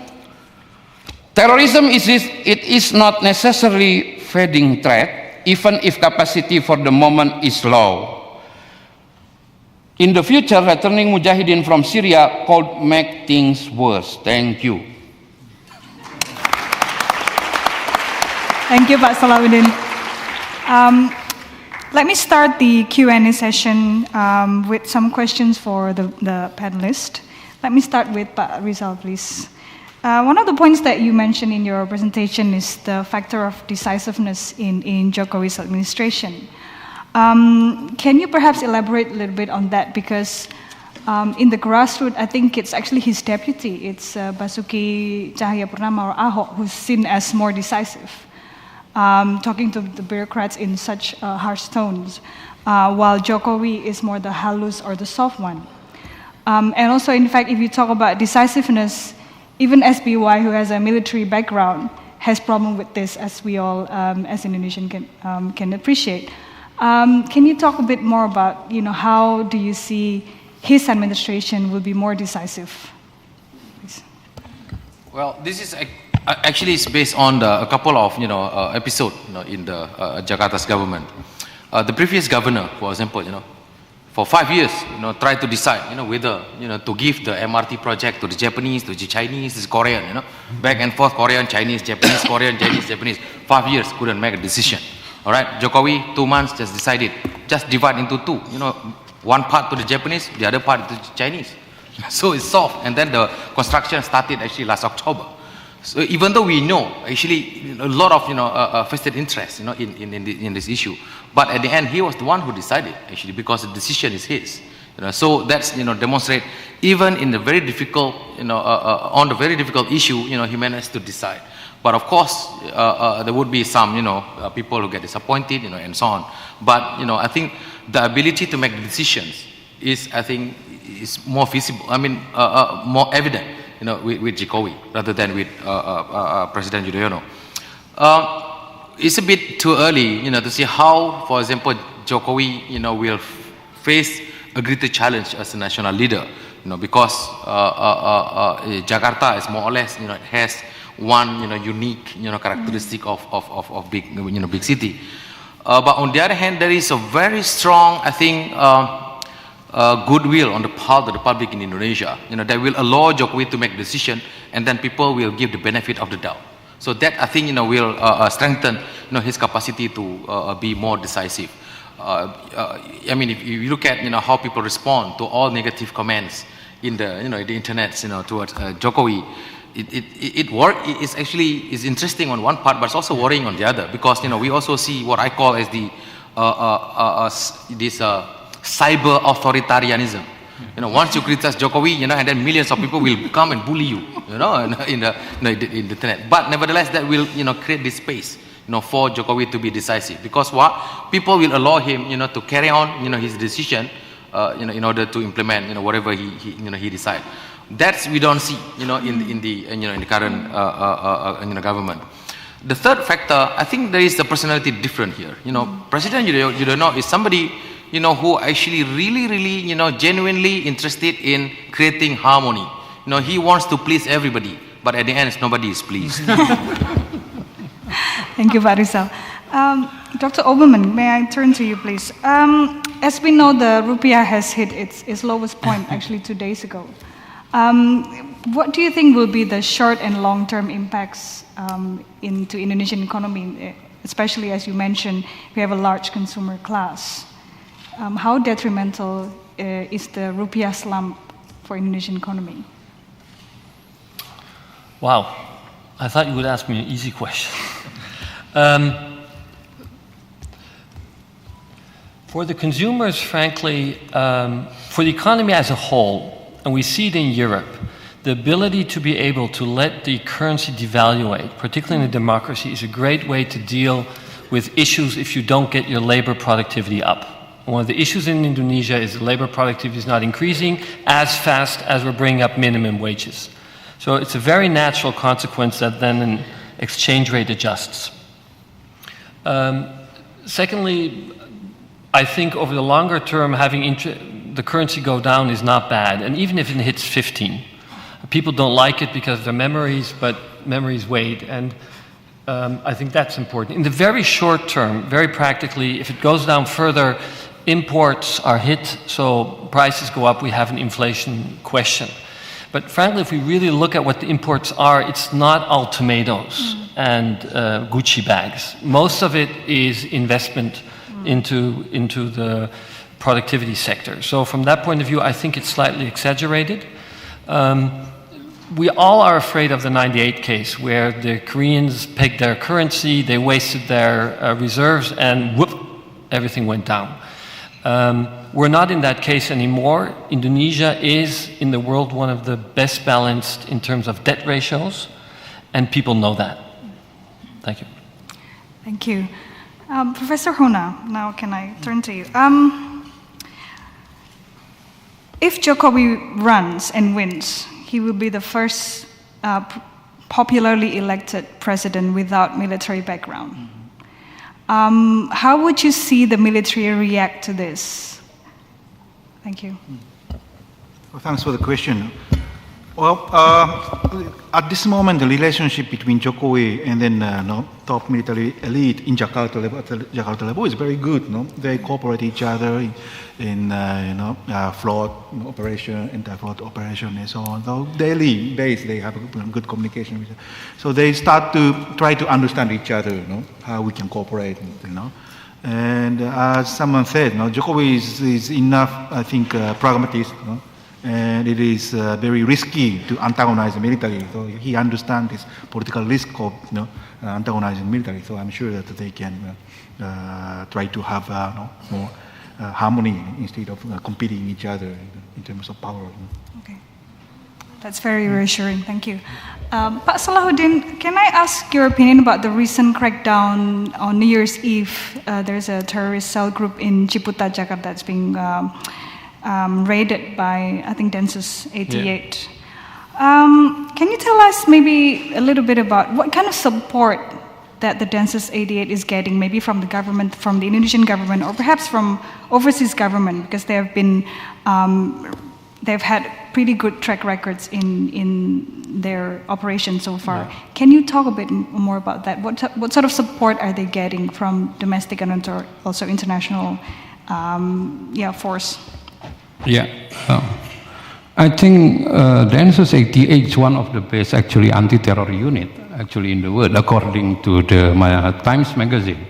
terrorism is not necessarily fading threat. even if capacity for the moment is low. In the future, returning Mujahideen from Syria could make things worse. Thank you. Thank you, Pak Salahuddin. Let me start the Q&A session with some questions for the panelists. Let me start with Pak Rizal, please. One of the points that you mentioned in your presentation is the factor of decisiveness in Jokowi's administration. Can you perhaps elaborate a little bit on that? Because in the grassroots, I think it's actually his deputy, it's Basuki Cahayapurnama or Ahok, who's seen as more decisive, talking to the bureaucrats in such harsh tones, while Jokowi is more the halus or the soft one. And also, in fact, if you talk about decisiveness, even SBY, who has a military background, has problem with this, as we all, as Indonesian, can appreciate. Can you talk a bit more about, how do you see his administration will be more decisive? Please. Well, this is actually is based on a couple of episodes in the Jakarta's government. The previous governor, for example, for 5 years, tried to decide, whether, to give the MRT project to the Japanese, to the Chinese, to the Korean, back and forth, Korean, Chinese, Japanese, Korean, Chinese, Japanese. 5 years, couldn't make a decision. All right, Jokowi, 2 months, just decided, just divide into two, one part to the Japanese, the other part to the Chinese. So it's solved, and then the construction started actually last October. So even though we know actually a lot of vested interest in this issue, but at the end he was the one who decided actually, because the decision is his. So that's demonstrate even in the very difficult on the very difficult issue he managed to decide. But of course there would be some people who get disappointed and so on. But I think the ability to make decisions is more visible. I mean more evident. With Jokowi rather than with President Yudhoyono. It's a bit too early, to see how, for example, Jokowi, will face a greater challenge as a national leader, because Jakarta is more or less, it has one, unique, characteristic of big, big city. But on the other hand, there is a very strong, I think, goodwill on the part of the public in Indonesia, that will allow Jokowi to make decision, and then people will give the benefit of the doubt. So that I think will strengthen his capacity to be more decisive. I mean, if you look at how people respond to all negative comments in the the internet towards Jokowi, it's actually interesting on one part, but it's also worrying on the other, because we also see what I call as the cyber authoritarianism. Once you criticize Jokowi, and then millions of people will come and bully you, in the internet. But nevertheless, that will, create this space, for Jokowi to be decisive, because people will allow him, to carry on, his decision, in order to implement, whatever he decide. That's we don't see, in the current, government. The third factor, I think there is the personality different here. President Yudhoyono is somebody who actually really, genuinely interested in creating harmony. He wants to please everybody, but at the end, nobody is pleased. Thank you, Pak Rizal. Dr. Oberman, may I turn to you, please? As we know, the rupiah has hit its lowest point actually 2 days ago. What do you think will be the short and long-term impacts into Indonesian economy, especially as you mentioned, we have a large consumer class? How detrimental is the rupiah slump for Indonesian economy? Wow, I thought you would ask me an easy question. For the consumers, frankly, for the economy as a whole, and we see it in Europe, the ability to be able to let the currency devaluate, particularly in a democracy, is a great way to deal with issues if you don't get your labor productivity up. One of the issues in Indonesia is labor productivity is not increasing as fast as we're bringing up minimum wages. So it's a very natural consequence that then an exchange rate adjusts. Secondly, I think over the longer term, having the currency go down is not bad. And even if it hits 15, people don't like it because of their memories, but memories wait. And I think that's important. In the very short term, very practically, if it goes down further, imports are hit, so prices go up, we have an inflation question. But frankly, if we really look at what the imports are, it's not all tomatoes and Gucci bags. Most of it is investment into the productivity sector. So from that point of view, I think it's slightly exaggerated. We all are afraid of the 98 case, where the Koreans pegged their currency, they wasted their reserves, and whoop, everything went down. We're not in that case anymore. Indonesia is, in the world, one of the best balanced in terms of debt ratios, and people know that. Thank you. Thank you. Professor Hona, now can I turn to you? If Jokowi runs and wins, he will be the first popularly elected president without military background. How would you see the military react to this? Thank you. Well, thanks for the question. Well, at this moment, the relationship between Jokowi and then top military elite in Jakarta level is very good. No? They cooperate each other in float operation, anti-float operation, and so on. So daily base, they have a good communication with each other. So they start to try to understand each other, how we can cooperate, And as someone said, Jokowi is enough, I think, pragmatist. And it is very risky to antagonize the military. So he understands this political risk of antagonizing military. So I'm sure that they can try to have more harmony instead of competing each other in terms of power. Okay, that's very reassuring. Thank you. Pak Salahuddin, can I ask your opinion about the recent crackdown on New Year's Eve? There's a terrorist cell group in Ciputa, Jakarta that's being raided by, I think, Densus 88. Yeah. Can you tell us maybe a little bit about what kind of support that the Densus 88 is getting, maybe from the government, from the Indonesian government, or perhaps from overseas government, because they have been, they've had pretty good track records in their operation so far. Yeah. Can you talk a bit more about that? What sort of support are they getting from domestic and also international force? Yeah, I think Densus 88 is one of the best actually anti-terror unit actually in the world, according to the Times magazine,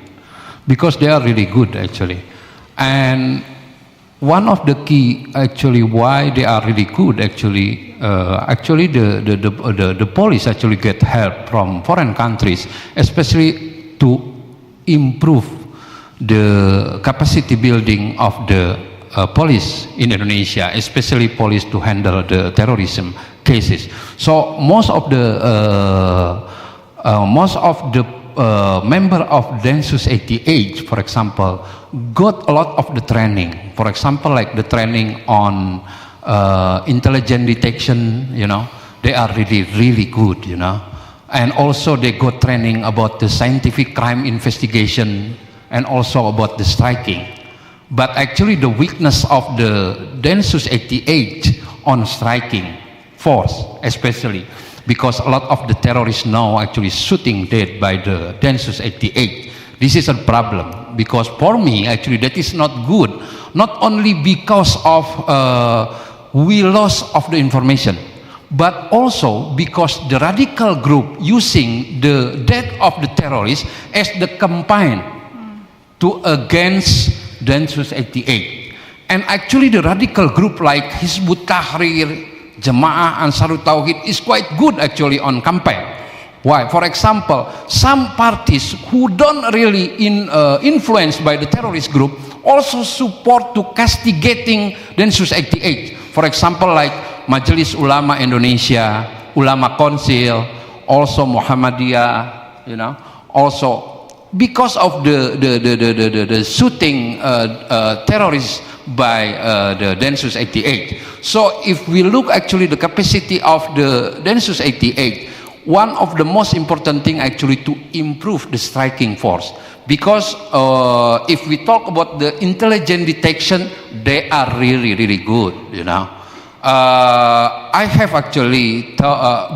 because they are really good actually. And one of the key actually why they are really good actually, the police actually get help from foreign countries, especially to improve the capacity building of the police in Indonesia, especially police to handle the terrorism cases. So most of the member of Densus 88, for example, got a lot of the training. For example, like the training on intelligence detection. They are really good. And also they got training about the scientific crime investigation and also about the striking. But actually the weakness of the Densus 88 on striking force, especially because a lot of the terrorists now actually shooting dead by the Densus 88. This is a problem, because for me actually that is not good, not only because of we lost of the information, but also because the radical group using the death of the terrorists as the campaign to against Densus 88. And actually the radical group like Hizbut Tahrir, Jamaah Ansarut Tauhid is quite good actually on campaign. Why? For example, some parties who don't really influenced by the terrorist group also support to castigating Densus 88. For example, like Majelis Ulama Indonesia, Ulama Council, also Muhammadiyah, also because of the shooting terrorists by the Densus 88. So if we look actually the capacity of the Densus 88, one of the most important thing actually to improve the striking force, because if we talk about the intelligence detection, they are really good. I have actually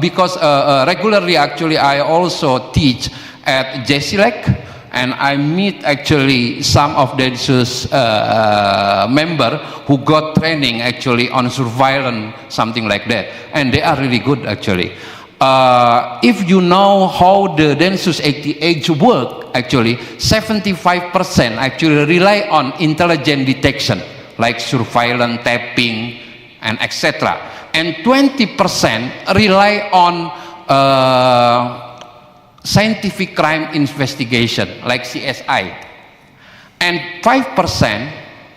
because regularly actually I also teach at Jesilek, and I meet actually some of the member who got training actually on surveillance, something like that, and they are really good actually. If you know how the Densus 88 work, actually 75% actually rely on intelligent detection like surveillance, tapping, and etc. And 20% rely on scientific crime investigation like CSI, and 5%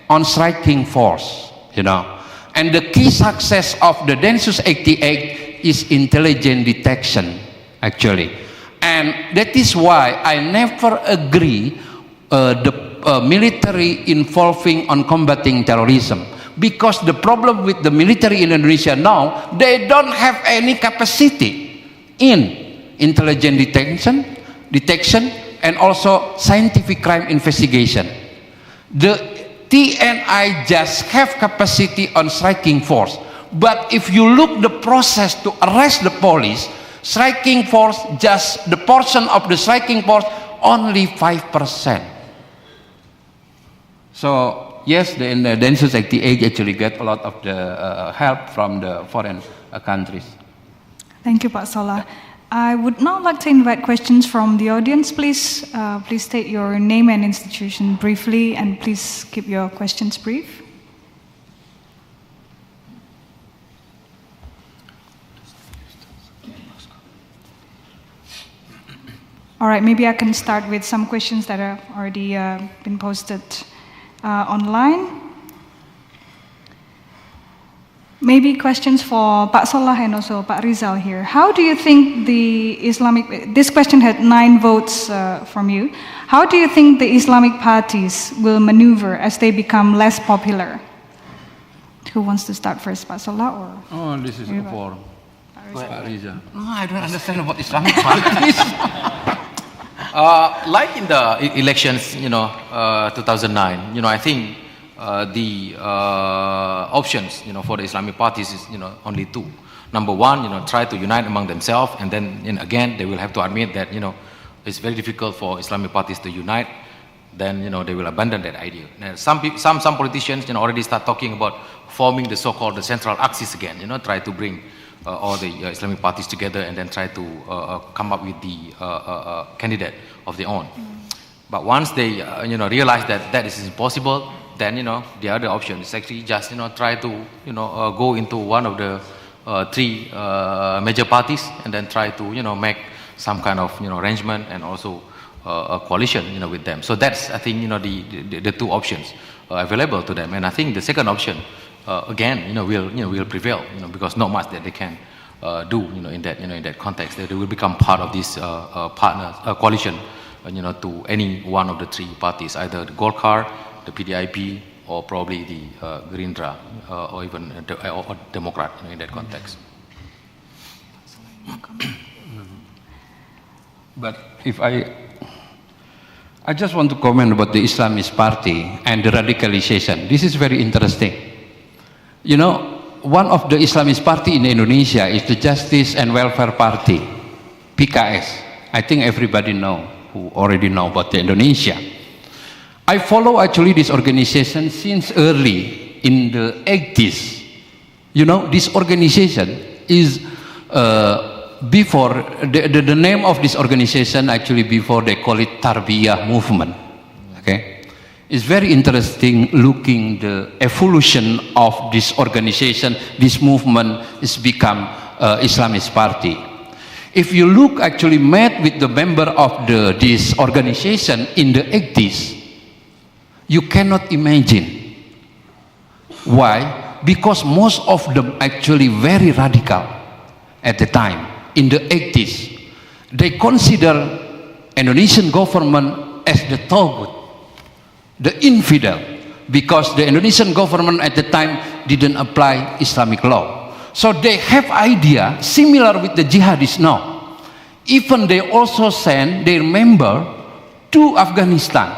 on striking force, you know. And the key success of the Densus 88 is intelligent detection actually, and that is why I never agree the military involving on combating terrorism, because the problem with the military in Indonesia now, they don't have any capacity in intelligent detection and also scientific crime investigation. The TNI just have capacity on striking force, but if you look the process to arrest the police, striking force, just the portion of the striking force only 5%. So yes, the Densus 88 actually get a lot of the help from the foreign countries. Thank you, Pak Solah. I would now like to invite questions from the audience. Please, please state your name and institution briefly, and please keep your questions brief. All right, maybe I can start with some questions that have already been posted online. Maybe questions for Pak Solah and also Pak Rizal here. How do you think the Islamic, this question had 9 votes from you. How do you think the Islamic parties will maneuver as they become less popular? Who wants to start first, Pak Solah or? Oh, this is for Pak Rizal. No, I don't understand about Islamic parties. Like in the elections, 2009, I think the options, for the Islamic parties is, only 2. Number one, try to unite among themselves, and then again they will have to admit that, it's very difficult for Islamic parties to unite. Then they will abandon that idea. Now, some politicians, already start talking about forming the so-called the central axis again. Try to bring all the Islamic parties together and then try to come up with the candidate of their own. But once they realize that that is impossible, then the other option is actually just try to go into one of the 3 major parties and then try to make some kind of arrangement and also a coalition with them. So that's, I think, the 2 options available to them. And I think the second option again will prevail, because not much that they can do in that context. They will become part of this coalition to any one of the 3 parties, either the Golkar, the PDIP, or probably the Gerindra, or even or Democrat in that context. But if I just want to comment about the Islamist party and the radicalization. This is very interesting. One of the Islamist party in Indonesia is the Justice and Welfare Party, PKS. I think everybody already know about the Indonesia. I follow actually this organization since early in the 80s. This organization is before the name of this organization actually before they call it Tarbiyah movement. Okay. It's very interesting looking the evolution of this organization. This movement is become Islamist party. If you look actually met with the member of this organization in the 80s, you cannot imagine. Why? Because most of them actually very radical at the time. In the 80s, they consider Indonesian government as the Tawhid, the infidel, because the Indonesian government at the time didn't apply Islamic law. So they have idea similar with the jihadists now. Even they also send their member to Afghanistan,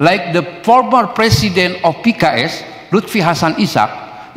like the former president of PKS, Lutfi Hasan Ishak,